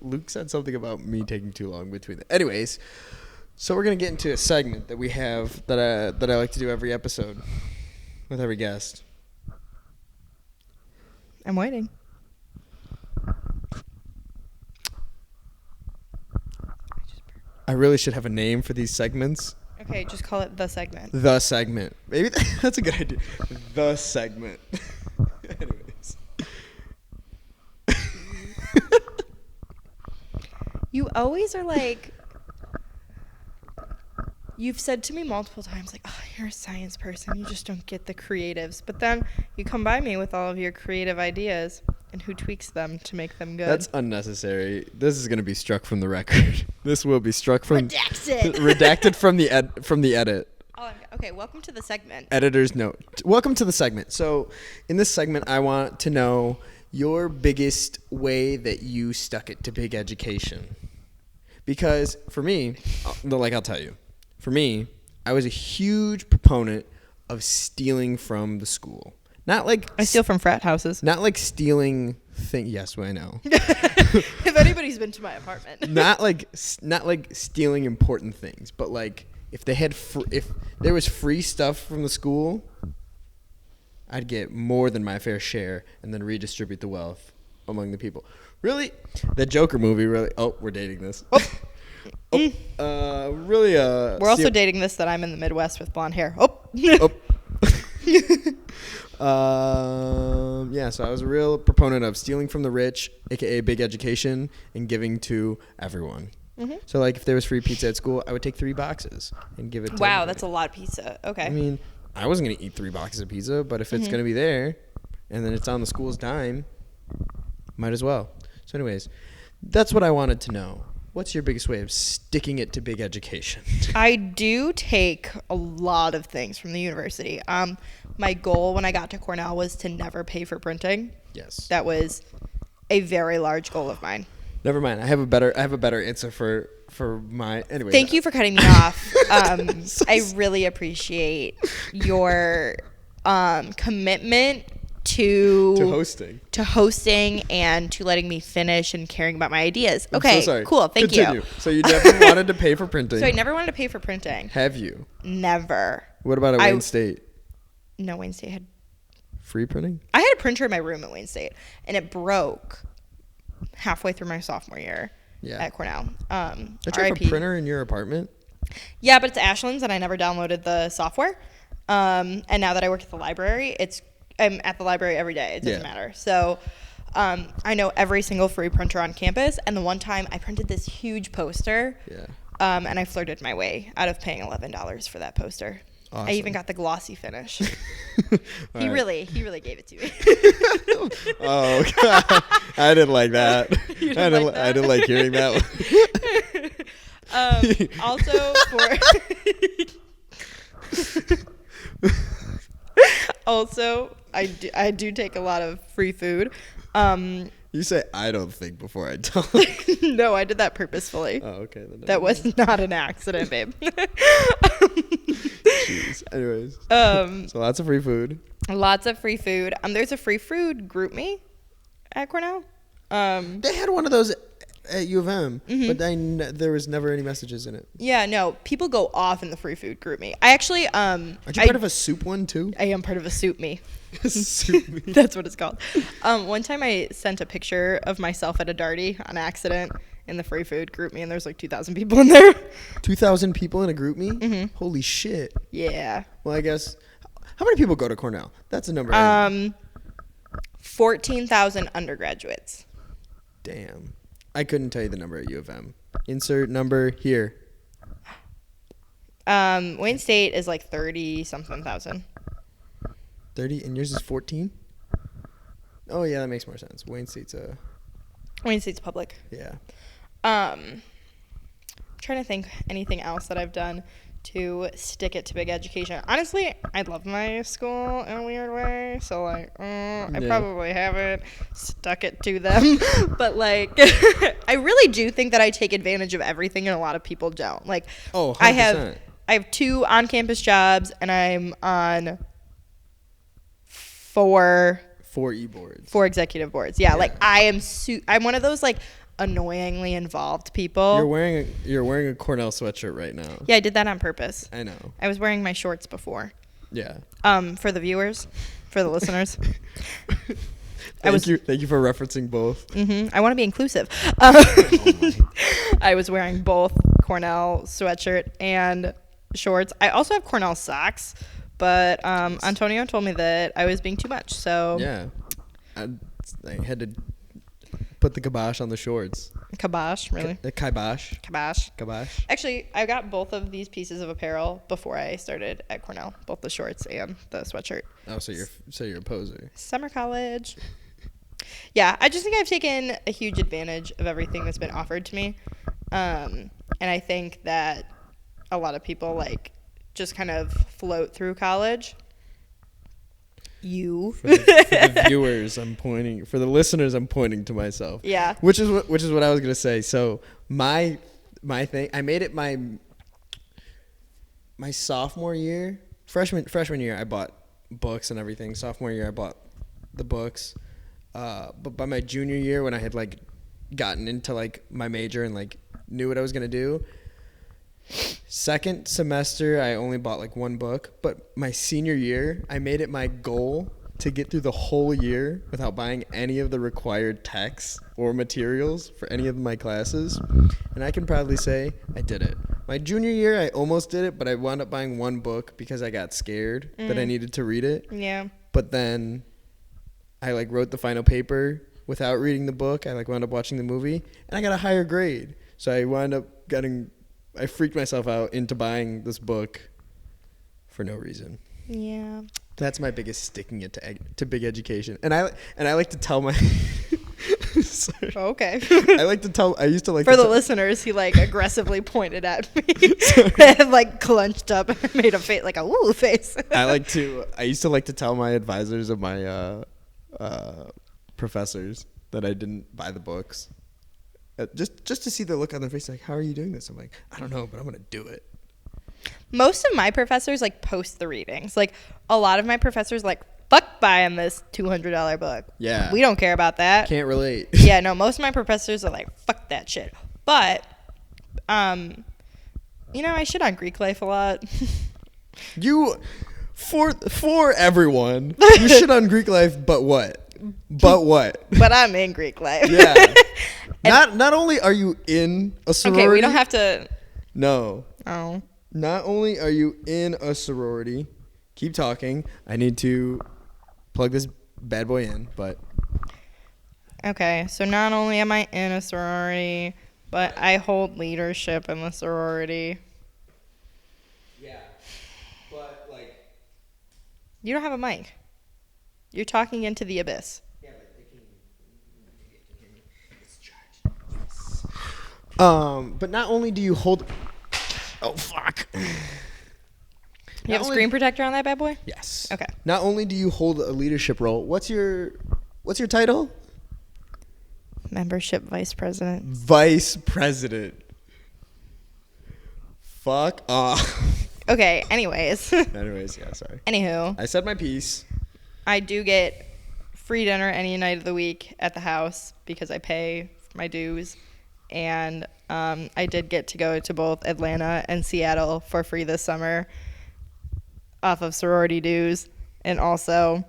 Speaker 1: Luke said something about me taking too long between the. Anyways, so we're gonna get into a segment that we have that I like to do every episode with every guest.
Speaker 2: I'm waiting.
Speaker 1: I really should have a name for these segments.
Speaker 2: Okay, just call it the segment.
Speaker 1: The segment. Maybe that's a good idea. The segment. Anyways.
Speaker 2: You always are like, you've said to me multiple times, like, oh, you're a science person. You just don't get the creatives. But then you come by me with all of your creative ideas and who tweaks them to make them good.
Speaker 1: That's unnecessary. This is going to be struck from the record. This will be struck from
Speaker 2: redacted
Speaker 1: from the edit.
Speaker 2: Okay, welcome to the segment.
Speaker 1: Editor's note. Welcome to the segment. So, in this segment, I want to know your biggest way that you stuck it to big education. Because for me, I'll tell you. For me, I was a huge proponent of stealing from the school. Not like
Speaker 2: I steal from frat houses.
Speaker 1: Not like stealing things. Yes, I know.
Speaker 2: If anybody's been to my apartment.
Speaker 1: not like stealing important things, but like if there was free stuff from the school, I'd get more than my fair share and then redistribute the wealth among the people. Really, that Joker movie really. Oh, we're dating this. Really.
Speaker 2: We're also dating this that I'm in the Midwest with blonde hair.
Speaker 1: Yeah, so I was a real proponent of stealing from the rich, aka big education, and giving to everyone. Mm-hmm. So, like, if there was free pizza at school, I would take 3 boxes and give it to everybody.
Speaker 2: That's a lot of pizza. Okay.
Speaker 1: I mean, I wasn't going to eat 3 boxes of pizza, but if it's going to be there, and then it's on the school's dime, might as well. So, anyways, that's what I wanted to know. What's your biggest way of sticking it to big education?
Speaker 2: I do take a lot of things from the university. My goal when I got to Cornell was to never pay for printing.
Speaker 1: Yes.
Speaker 2: That was a very large goal of mine.
Speaker 1: Never mind. I have a better answer for my. Anyway.
Speaker 2: Thank you for cutting me off. I really appreciate your commitment to hosting and to letting me finish and caring about my ideas. Okay, so cool. Thank you.
Speaker 1: So you never wanted to pay for printing.
Speaker 2: So I never wanted to pay for printing.
Speaker 1: Have you?
Speaker 2: Never.
Speaker 1: What about at Wayne State?
Speaker 2: No, Wayne State had
Speaker 1: free printing?
Speaker 2: I had a printer in my room at Wayne State, and it broke halfway through my sophomore year at Cornell.
Speaker 1: Did you have a printer in your apartment?
Speaker 2: Yeah, but it's Ashland's, and I never downloaded the software. And now that I work at the library, I'm at the library every day. It doesn't matter. So I know every single free printer on campus. And the one time I printed this huge poster And I flirted my way out of paying $11 for that poster.
Speaker 1: Awesome.
Speaker 2: I even got the glossy finish. He
Speaker 1: right.
Speaker 2: really gave it to me.
Speaker 1: Oh, God. I didn't like that.
Speaker 2: You didn't like that?
Speaker 1: I didn't like hearing that one.
Speaker 2: Also also, I do take a lot of free food.
Speaker 1: You say I don't think before I talk.
Speaker 2: No, I did that purposefully.
Speaker 1: Oh, okay. Then
Speaker 2: That was not an accident, babe.
Speaker 1: Jeez. Anyways. So lots of free food.
Speaker 2: Lots of free food. There's a free food group me at Cornell.
Speaker 1: They had one of those at U of M,
Speaker 2: Mm-hmm.
Speaker 1: but there was never any messages in it.
Speaker 2: Yeah, no, people go off in the free food group me. I actually
Speaker 1: Aren't you part of a soup one too?
Speaker 2: I am part of a soup me.
Speaker 1: Soup me.
Speaker 2: That's what it's called. One time I sent a picture of myself at a Darty on accident in the free food group me, and there's like 2,000 people in there.
Speaker 1: 2,000 people in a group me?
Speaker 2: Mm-hmm.
Speaker 1: Holy shit.
Speaker 2: Yeah.
Speaker 1: Well, I guess. How many people go to Cornell? That's a number.
Speaker 2: 14,000 undergraduates.
Speaker 1: Damn. I couldn't tell you the number at U of M. Insert number here.
Speaker 2: Wayne State is like 30-something thousand.
Speaker 1: 30, and yours is 14? Oh, yeah, that makes more sense. Wayne State's
Speaker 2: public.
Speaker 1: yeah.
Speaker 2: Trying to think anything else that I've done to stick it to big education. Honestly, I love my school in a weird way, so like I probably haven't stuck it to them. But like I really do think that I take advantage of everything, and a lot of people don't. Like,
Speaker 1: Oh, 100%.
Speaker 2: I have 2 on-campus jobs, and I'm on 4
Speaker 1: e-boards.
Speaker 2: 4 executive boards. Yeah. Like I'm one of those like annoyingly involved people.
Speaker 1: You're wearing a Cornell sweatshirt right now.
Speaker 2: Yeah, I did that on purpose.
Speaker 1: I know.
Speaker 2: I was wearing my shorts before.
Speaker 1: Yeah.
Speaker 2: For the viewers, for the listeners.
Speaker 1: Thank you for referencing both.
Speaker 2: I want to be inclusive. I was wearing both Cornell sweatshirt and shorts. I also have Cornell socks, but Antonio told me that I was being too much. So
Speaker 1: yeah, I had to put the kibosh on the shorts.
Speaker 2: Kibosh, really?
Speaker 1: The kibosh.
Speaker 2: Kibosh.
Speaker 1: Kibosh.
Speaker 2: Actually, I got both of these pieces of apparel before I started at Cornell, both the shorts and the sweatshirt.
Speaker 1: Oh, so you're a poser.
Speaker 2: Summer college. Yeah, I just think I've taken a huge advantage of everything that's been offered to me. And I think that a lot of people like just kind of float through college. For
Speaker 1: the viewers, I'm pointing. For the listeners, I'm pointing to myself.
Speaker 2: Yeah.
Speaker 1: Which is what I was gonna say. So my thing, I made it my sophomore year, freshman year. I bought books and everything. Sophomore year, I bought the books. But by my junior year, when I had like gotten into like my major and like knew what I was gonna do, second semester I only bought like one book. But my senior year, I made it my goal to get through the whole year without buying any of the required texts or materials for any of my classes, and I can proudly say I did it. My junior year, I almost did it, but I wound up buying one book because I got scared that I needed to read it.
Speaker 2: Yeah.
Speaker 1: But then I like wrote the final paper without reading the book. I like wound up watching the movie, and I got a higher grade. So I wound up I freaked myself out into buying this book for no reason.
Speaker 2: Yeah.
Speaker 1: That's my biggest sticking it to big education. And I like to tell my sorry.
Speaker 2: Okay.
Speaker 1: I used to like
Speaker 2: for
Speaker 1: to
Speaker 2: the listeners, he like aggressively pointed at me and like clenched up and made a face like a woo face.
Speaker 1: I used to like to tell my advisors of my professors that I didn't buy the books. Just to see the look on their face, like, how are you doing this? I'm like, I don't know, but I'm gonna do it.
Speaker 2: Most of my professors like post the readings. Like a lot of my professors like, fuck buying this $200 book.
Speaker 1: Yeah,
Speaker 2: we don't care about that.
Speaker 1: Can't relate.
Speaker 2: Yeah, no. Most of my professors are like, fuck that shit. But, I shit on Greek life a lot.
Speaker 1: For everyone, you shit on Greek life, but what?
Speaker 2: But I'm in Greek life.
Speaker 1: Yeah. Not only are you in a sorority.
Speaker 2: Okay, we don't have to.
Speaker 1: No.
Speaker 2: Oh.
Speaker 1: Not only are you in a sorority. Keep talking. I need to plug this bad boy in, but.
Speaker 2: Okay, so not only am I in a sorority, But I hold leadership in the sorority.
Speaker 1: Yeah, but like.
Speaker 2: You don't have a mic. You're talking into the abyss.
Speaker 1: Yeah, but they can hear me. It's charged. Yes. But not only do you hold. Oh fuck.
Speaker 2: You have a screen protector on that bad boy?
Speaker 1: Yes.
Speaker 2: Okay.
Speaker 1: Not only do you hold a leadership role, what's your title?
Speaker 2: Membership vice president.
Speaker 1: Vice president. Fuck off.
Speaker 2: Okay, anyways.
Speaker 1: Anyways, yeah, sorry.
Speaker 2: Anywho,
Speaker 1: I said my piece.
Speaker 2: I do get free dinner any night of the week at the house because I pay my dues. And I did get to go to both Atlanta and Seattle for free this summer off of sorority dues. And also,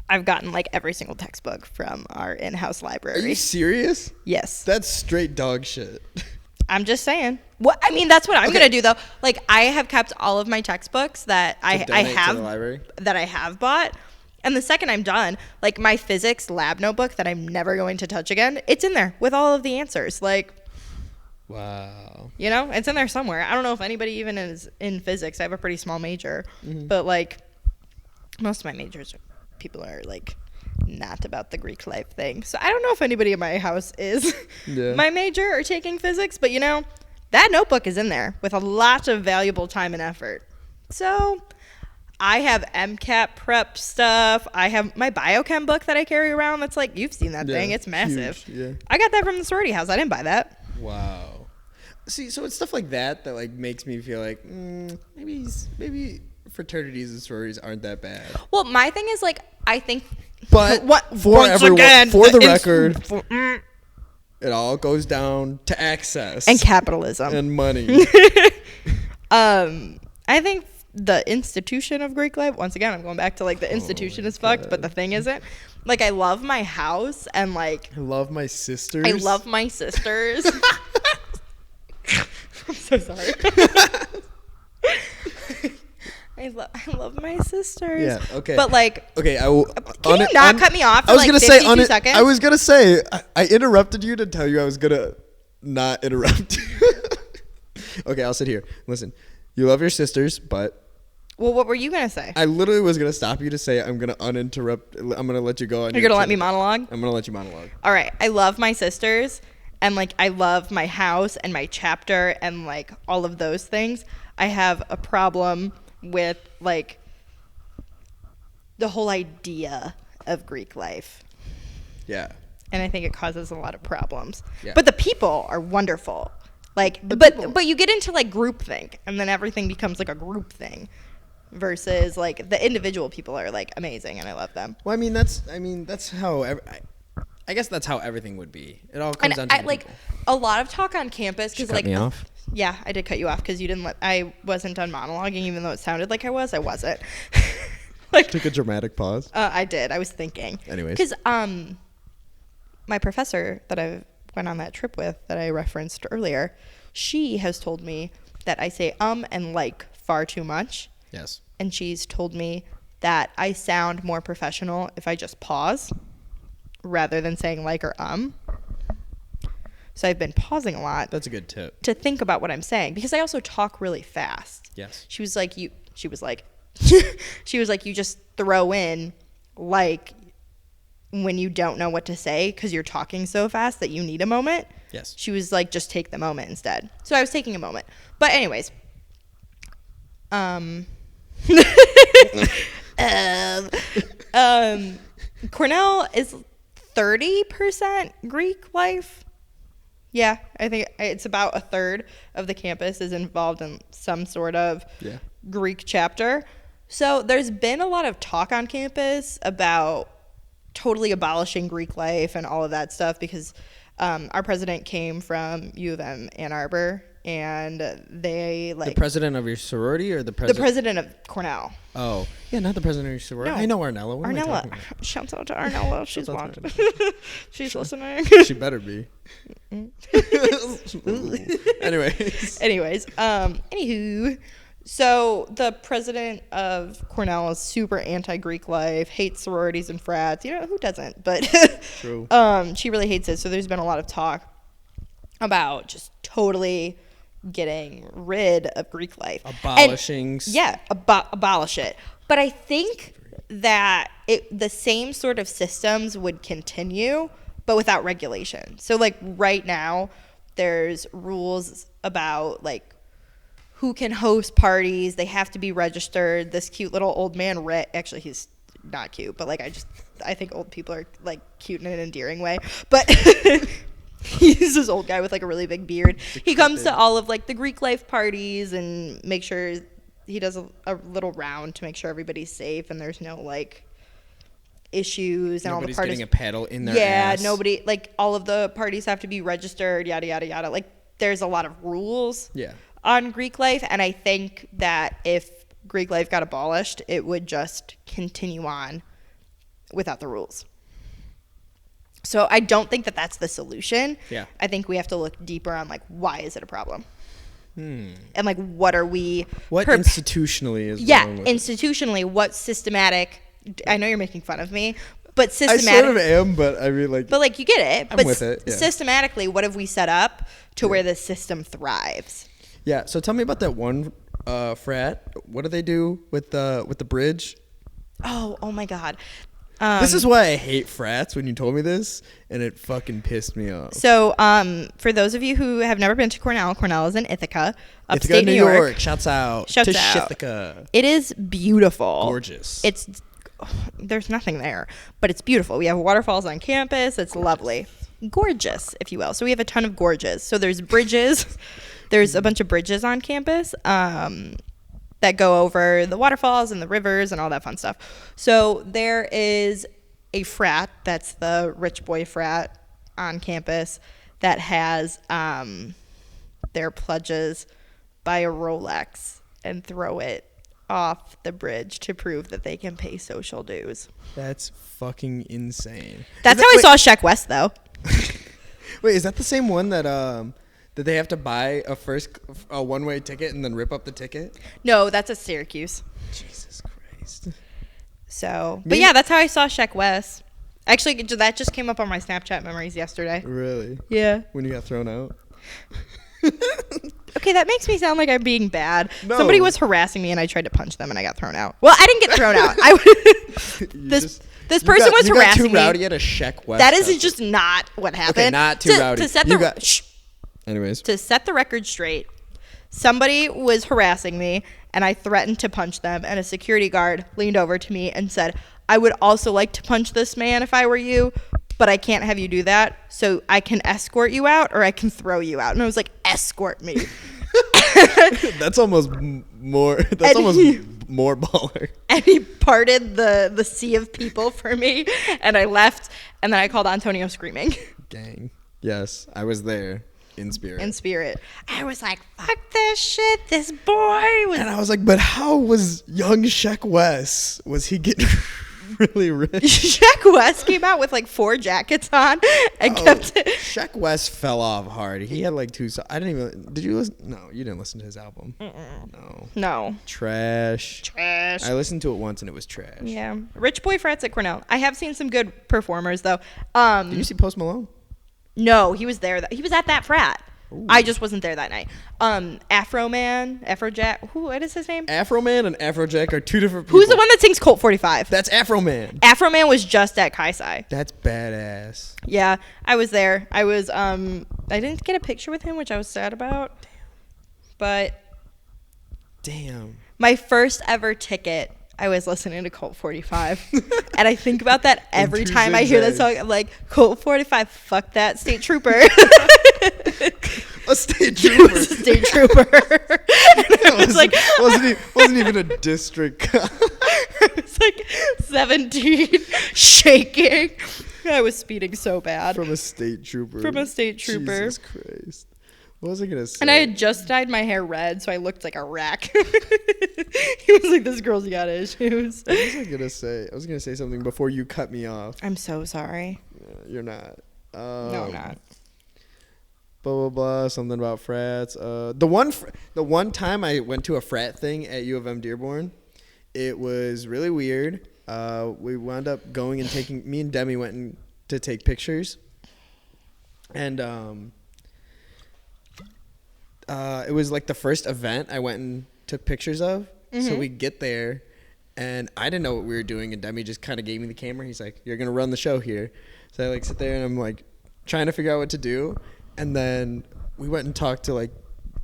Speaker 2: I've gotten like every single textbook from our in-house library.
Speaker 1: Are you serious?
Speaker 2: Yes.
Speaker 1: That's straight dog shit.
Speaker 2: I'm just saying. What I mean, that's what I'm gonna do though. Like, I have kept all of my textbooks that I have
Speaker 1: to the library?
Speaker 2: that I have bought. And the second I'm done, like my physics lab notebook that I'm never going to touch again, it's in there with all of the answers. Like,
Speaker 1: Wow.
Speaker 2: you know, it's in there somewhere. I don't know if anybody even is in physics. I have a pretty small major, but like most of my majors, people are like not about the Greek life thing. So I don't know if anybody in my house is my major or taking physics, but you know, that notebook is in there with a lot of valuable time and effort. So I have MCAT prep stuff. I have my biochem book that I carry around. That's like, you've seen that thing. It's massive.
Speaker 1: Huge, yeah.
Speaker 2: I got that from the sorority house. I didn't buy that.
Speaker 1: Wow. See, so it's stuff like that like makes me feel like maybe fraternities and sororities aren't that bad.
Speaker 2: Well, my thing is like, I think,
Speaker 1: But
Speaker 2: once again,
Speaker 1: for the record, it all goes down to access
Speaker 2: and capitalism
Speaker 1: and money.
Speaker 2: I think the institution of Greek life, once again, I'm going back to like the institution is fucked, but the thing isn't. Like, I love my house and like
Speaker 1: I love my sisters.
Speaker 2: I love my sisters. I'm so sorry. I love my sisters.
Speaker 1: Yeah. Okay.
Speaker 2: But like,
Speaker 1: okay, I will.
Speaker 2: can you not cut me off for
Speaker 1: I was
Speaker 2: like
Speaker 1: gonna
Speaker 2: 52
Speaker 1: say
Speaker 2: seconds?
Speaker 1: I was gonna say I interrupted you to tell you I was gonna not interrupt you. Okay, I'll sit here. Listen, you love your sisters, but.
Speaker 2: Well, what were you gonna say?
Speaker 1: I literally was gonna stop you to say I'm gonna uninterrupt. I'm gonna let you go.
Speaker 2: You're gonna let me monologue?
Speaker 1: I'm gonna let you monologue.
Speaker 2: All right. I love my sisters, and like I love my house and my chapter and like all of those things. I have a problem with like the whole idea of Greek life.
Speaker 1: Yeah.
Speaker 2: And I think it causes a lot of problems.
Speaker 1: Yeah.
Speaker 2: But the people are wonderful. Like, but you get into like groupthink, and then everything becomes like a group thing. Versus like the individual people are like amazing and I love them.
Speaker 1: Well, I mean that's how I guess that's how everything would be. It all comes down to the
Speaker 2: like
Speaker 1: people.
Speaker 2: a lot of talk on campus because like
Speaker 1: me off?
Speaker 2: Yeah, I did cut you off because you didn't let. I wasn't done monologuing even though it sounded like I was. I wasn't. Like
Speaker 1: Took a dramatic pause.
Speaker 2: I did. I was thinking.
Speaker 1: Anyways,
Speaker 2: because my professor that I went on that trip with that I referenced earlier, she has told me that I say and like far too much.
Speaker 1: Yes.
Speaker 2: And she's told me that I sound more professional if I just pause rather than saying like or So I've been pausing a lot.
Speaker 1: That's a good tip.
Speaker 2: To think about what I'm saying because I also talk really fast.
Speaker 1: Yes.
Speaker 2: She was like you just throw in like when you don't know what to say because you're talking so fast that you need a moment.
Speaker 1: Yes.
Speaker 2: She was like, just take the moment instead. So I was taking a moment. But anyways, Cornell is 30% Greek life. Yeah, I think it's about a third of the campus is involved in some sort of Greek chapter. So there's been a lot of talk on campus about totally abolishing Greek life and all of that stuff because our president came from U of M Ann Arbor, and they like...
Speaker 1: The president of your sorority or the president?
Speaker 2: The president of Cornell.
Speaker 1: Oh. Yeah, not the president of your sorority.
Speaker 2: No.
Speaker 1: I know Arnella. What am I talking about?
Speaker 2: Shouts out to Arnella. She's watching. She's listening.
Speaker 1: She better be. Anyways.
Speaker 2: Anywho, so the president of Cornell is super anti-Greek life, hates sororities and frats. You know, who doesn't? But
Speaker 1: True.
Speaker 2: She really hates it. So there's been a lot of talk about just totally getting rid of Greek life.
Speaker 1: Abolishing.
Speaker 2: Abolish it. But I think that the same sort of systems would continue, but without regulation. So, like, right now, there's rules about, like, who can host parties. They have to be registered. This cute little old man, actually, he's not cute, but, like, I think old people are, like, cute in an endearing way. But he's this old guy with, like, a really big beard. He comes to all of, like, the Greek life parties and make sure he does a little round to make sure everybody's safe and there's no, like, issues and
Speaker 1: Nobody's
Speaker 2: all the parties
Speaker 1: getting a paddle in their ass.
Speaker 2: nobody, like, all of the parties have to be registered, yada yada yada. Like, there's a lot of rules on Greek life, and I think that if Greek life got abolished, it would just continue on without the rules. So I don't think that that's the solution. I think we have to look deeper on, like, why is it a problem? And, like, what are we...
Speaker 1: What institutionally is wrong with
Speaker 2: institutionally, what systematic... I know you're making fun of me, but systematic...
Speaker 1: I sort of am, but I mean, like...
Speaker 2: But, like, you get it.
Speaker 1: I'm with it,
Speaker 2: Systematically, what have we set up to where the system thrives?
Speaker 1: Yeah, so tell me about that one frat. What do they do with the bridge?
Speaker 2: Oh my God.
Speaker 1: This is why I hate frats when you told me this, and it fucking pissed me off.
Speaker 2: So, for those of you who have never been to Cornell is in Ithaca, upstate
Speaker 1: Ithaca,
Speaker 2: New York.
Speaker 1: Shouts out
Speaker 2: Shouts
Speaker 1: to
Speaker 2: out.
Speaker 1: Ithaca.
Speaker 2: It is beautiful.
Speaker 1: Gorgeous.
Speaker 2: There's nothing there, but it's beautiful. We have waterfalls on campus. It's lovely. Gorgeous, if you will. So we have a ton of gorges. So there's bridges. There's a bunch of bridges on campus that go over the waterfalls and the rivers and all that fun stuff. So there is a frat, that's the rich boy frat on campus, that has their pledges buy a Rolex and throw it off the bridge to prove that they can pay social dues.
Speaker 1: That's fucking insane.
Speaker 2: That's how I saw Sheck West, though.
Speaker 1: Wait, is that the same one that they have to buy a one-way ticket and then rip up the ticket?
Speaker 2: No, that's at Syracuse.
Speaker 1: Jesus Christ.
Speaker 2: So, but yeah, that's how I saw Sheck West. Actually, that just came up on my Snapchat memories yesterday.
Speaker 1: Really?
Speaker 2: Yeah.
Speaker 1: When you got thrown out?
Speaker 2: Okay, that makes me sound like I'm being bad.
Speaker 1: No.
Speaker 2: Somebody was harassing me and I tried to punch them and I got thrown out. Well, I didn't get thrown out. This person was harassing me.
Speaker 1: You got too rowdy at a Sheck West.
Speaker 2: That is just not what happened.
Speaker 1: Okay, not too rowdy.
Speaker 2: Anyways. To set the record straight, somebody was harassing me and I threatened to punch them, and a security guard leaned over to me and said, "I would also like to punch this man if I were you, but I can't have you do that, so I can escort you out or I can throw you out." And I was like, "Escort me."
Speaker 1: That's almost more baller.
Speaker 2: And he parted the sea of people for me, and I left, and then I called Antonio screaming.
Speaker 1: Gang. Yes, I was there in spirit.
Speaker 2: I was like, fuck this shit, this boy was...
Speaker 1: And I was like, but how was young Sheck West? Was he getting really rich?
Speaker 2: Sheck West came out with like 4 jackets on and kept it.
Speaker 1: Sheck West fell off hard. He had like 2 songs. I didn't even... Did you listen? No, you didn't listen to his album.
Speaker 2: No.
Speaker 1: Trash. I listened to it once and it was trash.
Speaker 2: Yeah. Rich boy frats at Cornell. I have seen some good performers though.
Speaker 1: Did you see Post Malone?
Speaker 2: No, he was there. He was at that frat.
Speaker 1: Ooh.
Speaker 2: I just wasn't there that night. Afrojack. What is his name?
Speaker 1: Afroman and Afrojack are 2 different people.
Speaker 2: Who's the one that sings Colt 45?
Speaker 1: That's Afroman.
Speaker 2: Afroman was just at Kaisai.
Speaker 1: That's badass.
Speaker 2: Yeah, I was there. I didn't get a picture with him, which I was sad about. But
Speaker 1: damn.
Speaker 2: My first ever ticket, I was listening to Colt 45. And I think about that every time I hear that song. I'm like, Colt 45, fuck that state trooper.
Speaker 1: A state trooper.
Speaker 2: It was a state trooper.
Speaker 1: Wasn't even a district.
Speaker 2: It was like 17, shaking. I was speeding so bad.
Speaker 1: From a state trooper. Jesus Christ. What was I going to say?
Speaker 2: And I had just dyed my hair red, so I looked like a rack. He was like, this girl's got issues.
Speaker 1: What was I going to say? I was going to say something before you cut me off.
Speaker 2: I'm so sorry.
Speaker 1: You're not.
Speaker 2: No, I'm not.
Speaker 1: Blah, blah, blah. Something about frats. The one time I went to a frat thing at U of M Dearborn, it was really weird. We wound up going and me and Demi went to take pictures. And it was like the first event I went and took pictures of.
Speaker 2: Mm-hmm.
Speaker 1: So we get there, and I didn't know what we were doing, and Demi just kind of gave me the camera. He's like, "You're gonna run the show here." So I like sit there and I'm like trying to figure out what to do, and then we went and talked to like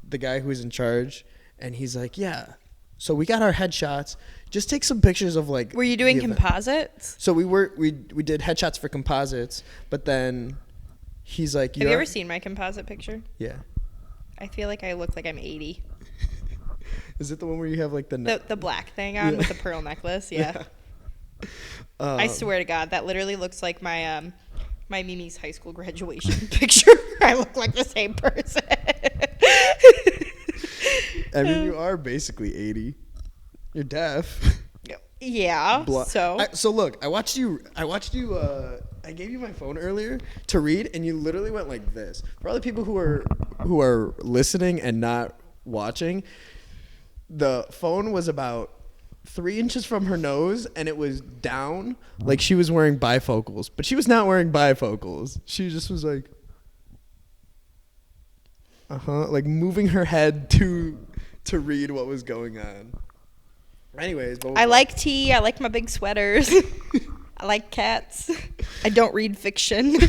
Speaker 1: the guy who's in charge, and he's like, "Yeah, so we got our headshots. Just take some pictures of like."
Speaker 2: Were you doing composites?
Speaker 1: So we did headshots for composites, but then he's like,
Speaker 2: Have you ever seen my composite picture?
Speaker 1: Yeah.
Speaker 2: I feel like I look like I'm 80.
Speaker 1: Is it the one where you have like
Speaker 2: the black thing on with the pearl necklace? Yeah. I swear to God, that literally looks like my my Mimi's high school graduation picture. I look like the same person.
Speaker 1: I mean, you are basically 80. You're deaf.
Speaker 2: Yeah.
Speaker 1: So look, I watched you. I gave you my phone earlier to read, and you literally went like this. For all the people who are listening and not watching, the phone was about 3 inches from her nose, and it was down like she was wearing bifocals, but she was not wearing bifocals. She just was like, like moving her head to read what was going on. Anyways,
Speaker 2: I like tea. I like my big sweaters. I like cats. I don't read fiction.
Speaker 1: The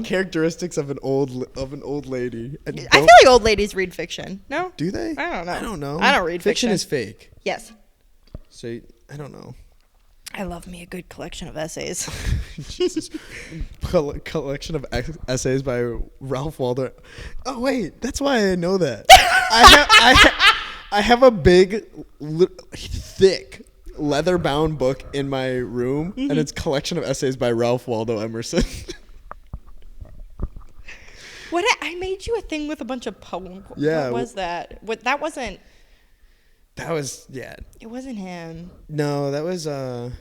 Speaker 1: characteristics of an old lady.
Speaker 2: I feel like old ladies read fiction. No?
Speaker 1: Do they?
Speaker 2: I don't know.
Speaker 1: I don't know.
Speaker 2: I don't read fiction.
Speaker 1: Fiction is fake.
Speaker 2: Yes.
Speaker 1: So I don't know.
Speaker 2: I love me a good collection of essays.
Speaker 1: Jesus. Collection of essays by Ralph Waldo. Oh wait, that's why I know that. I have a big, thick, leather-bound book in my room, and it's a collection of essays by Ralph Waldo Emerson.
Speaker 2: I made you a thing with a bunch of poems.
Speaker 1: Yeah.
Speaker 2: What was that? That wasn't.
Speaker 1: That was
Speaker 2: It wasn't him.
Speaker 1: No, that was I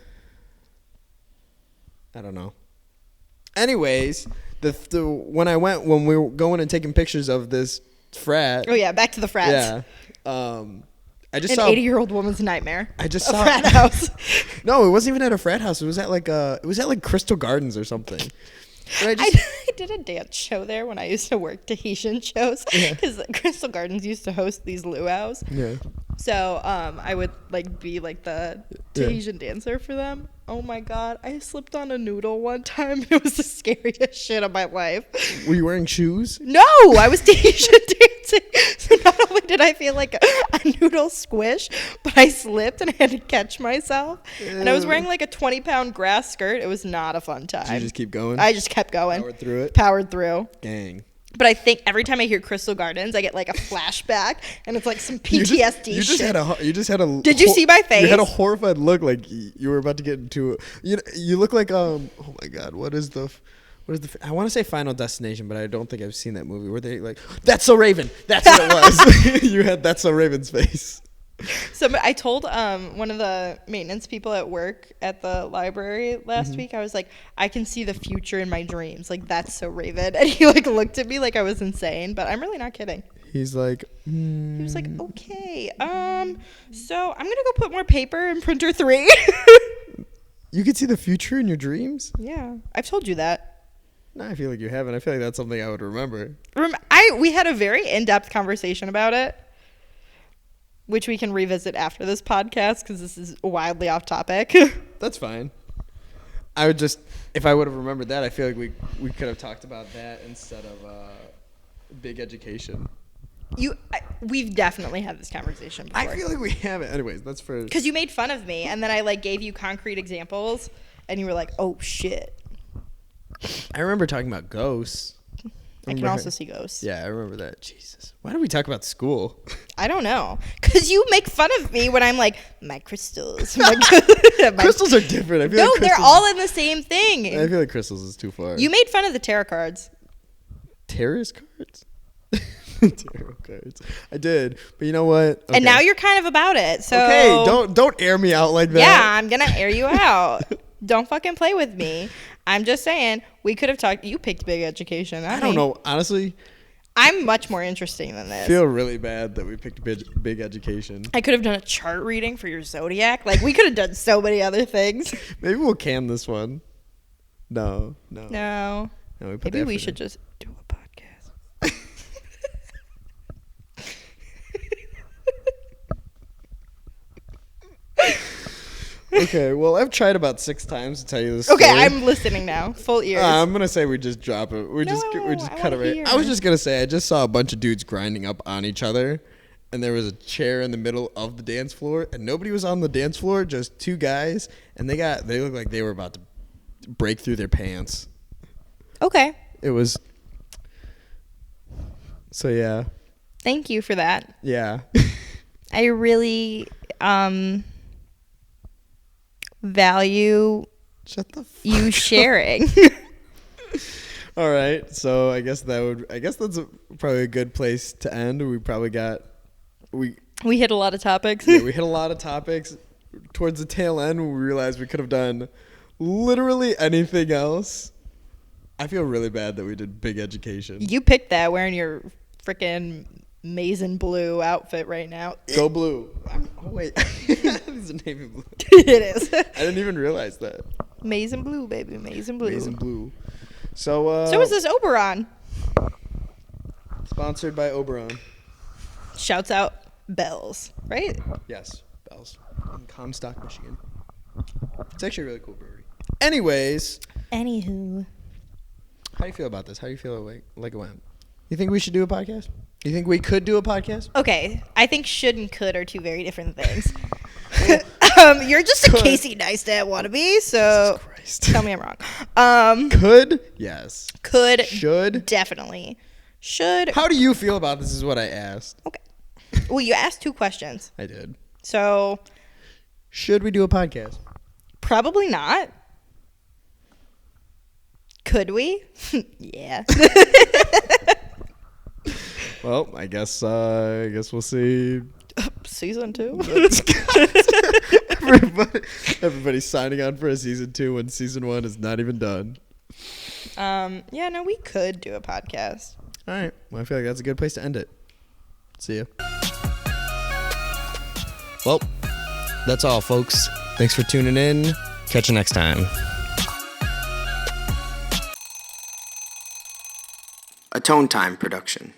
Speaker 1: don't know. Anyways, when we were going and taking pictures of this frat.
Speaker 2: Oh yeah, back to the frats.
Speaker 1: Yeah. I just saw
Speaker 2: an 80-year-old woman's nightmare.
Speaker 1: I just
Speaker 2: a
Speaker 1: saw
Speaker 2: frat house.
Speaker 1: No, it wasn't even at a frat house. It was at like Crystal Gardens or something.
Speaker 2: I did a dance show there when I used to work Tahitian shows because Crystal Gardens used to host these luau's.
Speaker 1: Yeah.
Speaker 2: So I would like be like the Tahitian dancer for them. Oh my God, I slipped on a noodle one time. It was the scariest shit of my life.
Speaker 1: Were you wearing shoes?
Speaker 2: No, I was Tahitian dancing. So not only did I feel like a noodle squish, but I slipped and I had to catch myself. Ew. And I was wearing like a 20-pound grass skirt. It was not a fun time.
Speaker 1: Did you just keep going?
Speaker 2: I just kept going.
Speaker 1: Powered
Speaker 2: through.
Speaker 1: Dang.
Speaker 2: But I think every time I hear Crystal Gardens, I get like a flashback, and it's like some PTSD
Speaker 1: you just had a.
Speaker 2: Did you see my face?
Speaker 1: You had a horrified look, like you were about to get into. You look like Oh my God, what is the? I want to say Final Destination, but I don't think I've seen that movie. Where they like, "That's so Raven." That's what it was. You had "That's so Raven's" face.
Speaker 2: So I told one of the maintenance people at work at the library last week, I was like, I can see the future in my dreams. Like, that's so Raven. And he like looked at me like I was insane, but I'm really not kidding.
Speaker 1: He's like,
Speaker 2: He was like, okay, so I'm going to go put more paper in printer 3.
Speaker 1: You could see the future in your dreams?
Speaker 2: Yeah. I've told you that.
Speaker 1: No, I feel like you haven't. I feel like that's something I would remember.
Speaker 2: We had a very in-depth conversation about it, which we can revisit after this podcast because this is wildly off topic.
Speaker 1: That's fine. I would just, if I would have remembered that, I feel like we could have talked about that instead of big education.
Speaker 2: We've definitely had this conversation before.
Speaker 1: I feel like we haven't. Anyways, that's for...
Speaker 2: Because you made fun of me, and then I like gave you concrete examples, and you were like, oh, shit.
Speaker 1: I remember talking about ghosts.
Speaker 2: I can also see ghosts.
Speaker 1: Yeah, I remember that. Jesus. Why did we talk about school?
Speaker 2: I don't know. Because you make fun of me when I'm like, my crystals.
Speaker 1: Crystals are different. I feel like
Speaker 2: they're all in the same thing.
Speaker 1: I feel like crystals is too far.
Speaker 2: You made fun of the tarot cards.
Speaker 1: Tarot cards? Tarot cards. I did. But you know what? Okay.
Speaker 2: And now you're kind of about it. So
Speaker 1: okay, don't air me out like that.
Speaker 2: Yeah, I'm going to air you out. Don't fucking play with me. I'm just saying, we could have talked. You picked big education.
Speaker 1: I don't know. Honestly,
Speaker 2: I'm much more interesting than this.
Speaker 1: I feel really bad that we picked big education.
Speaker 2: I could have done a chart reading for your zodiac. Like, we could have done so many other things.
Speaker 1: Maybe we'll can this one. No.
Speaker 2: Maybe we should just do a podcast.
Speaker 1: Okay, well, I've tried about 6 times to tell you this
Speaker 2: Okay,
Speaker 1: story.
Speaker 2: I'm listening now. Full ears.
Speaker 1: I'm gonna say we just drop it. We
Speaker 2: No,
Speaker 1: just
Speaker 2: I
Speaker 1: cut it
Speaker 2: wanna
Speaker 1: right.
Speaker 2: hear.
Speaker 1: I was just gonna say I just saw a bunch of dudes grinding up on each other, and there was a chair in the middle of the dance floor, and nobody was on the dance floor, just 2 guys, and they looked like they were about to break through their pants.
Speaker 2: Okay.
Speaker 1: It was. So yeah.
Speaker 2: Thank you for that.
Speaker 1: Yeah.
Speaker 2: I really value
Speaker 1: Shut the fuck
Speaker 2: you
Speaker 1: up.
Speaker 2: sharing.
Speaker 1: All right, so I guess that's probably a good place to end. We probably got we
Speaker 2: We hit a lot of topics.
Speaker 1: hit a lot of topics. Towards the tail end, we realized we could have done literally anything else. I feel really bad that we did big education.
Speaker 2: You picked that wearing your freaking maize and blue outfit right now.
Speaker 1: Go blue. Oh wait, it's a navy blue.
Speaker 2: It is.
Speaker 1: I didn't even realize that.
Speaker 2: Maize and blue, baby. Maize and blue.
Speaker 1: Maize and blue. So
Speaker 2: So is this Oberon.
Speaker 1: Sponsored by Oberon.
Speaker 2: Shouts out Bells, right?
Speaker 1: Yes, Bells in Comstock, Michigan. It's actually a really cool brewery. Anyways,
Speaker 2: Anywho.
Speaker 1: how do you feel about this? How do you feel like it went? You think we should do a podcast? You think we could do a podcast?
Speaker 2: Okay, I think should and could are 2 very different things. You're just a
Speaker 1: Could.
Speaker 2: Casey Neistat wannabe, so
Speaker 1: Jesus Christ.
Speaker 2: tell me I'm wrong.
Speaker 1: Could? Yes.
Speaker 2: Could.
Speaker 1: Should?
Speaker 2: Definitely. Should.
Speaker 1: How do you feel about this is what I asked.
Speaker 2: Okay. Well, you asked 2 questions.
Speaker 1: I did.
Speaker 2: So,
Speaker 1: Should we do a podcast?
Speaker 2: probably not. Could we? Yeah.
Speaker 1: Well, I guess we'll see.
Speaker 2: Season 2?
Speaker 1: Everybody's signing on for a season 2 when season 1 is not even done.
Speaker 2: Yeah, no, we could do a podcast.
Speaker 1: All right. Well, I feel like that's a good place to end it. See ya. Well, that's all, folks. Thanks for tuning in. Catch you next time. A Tone Time production.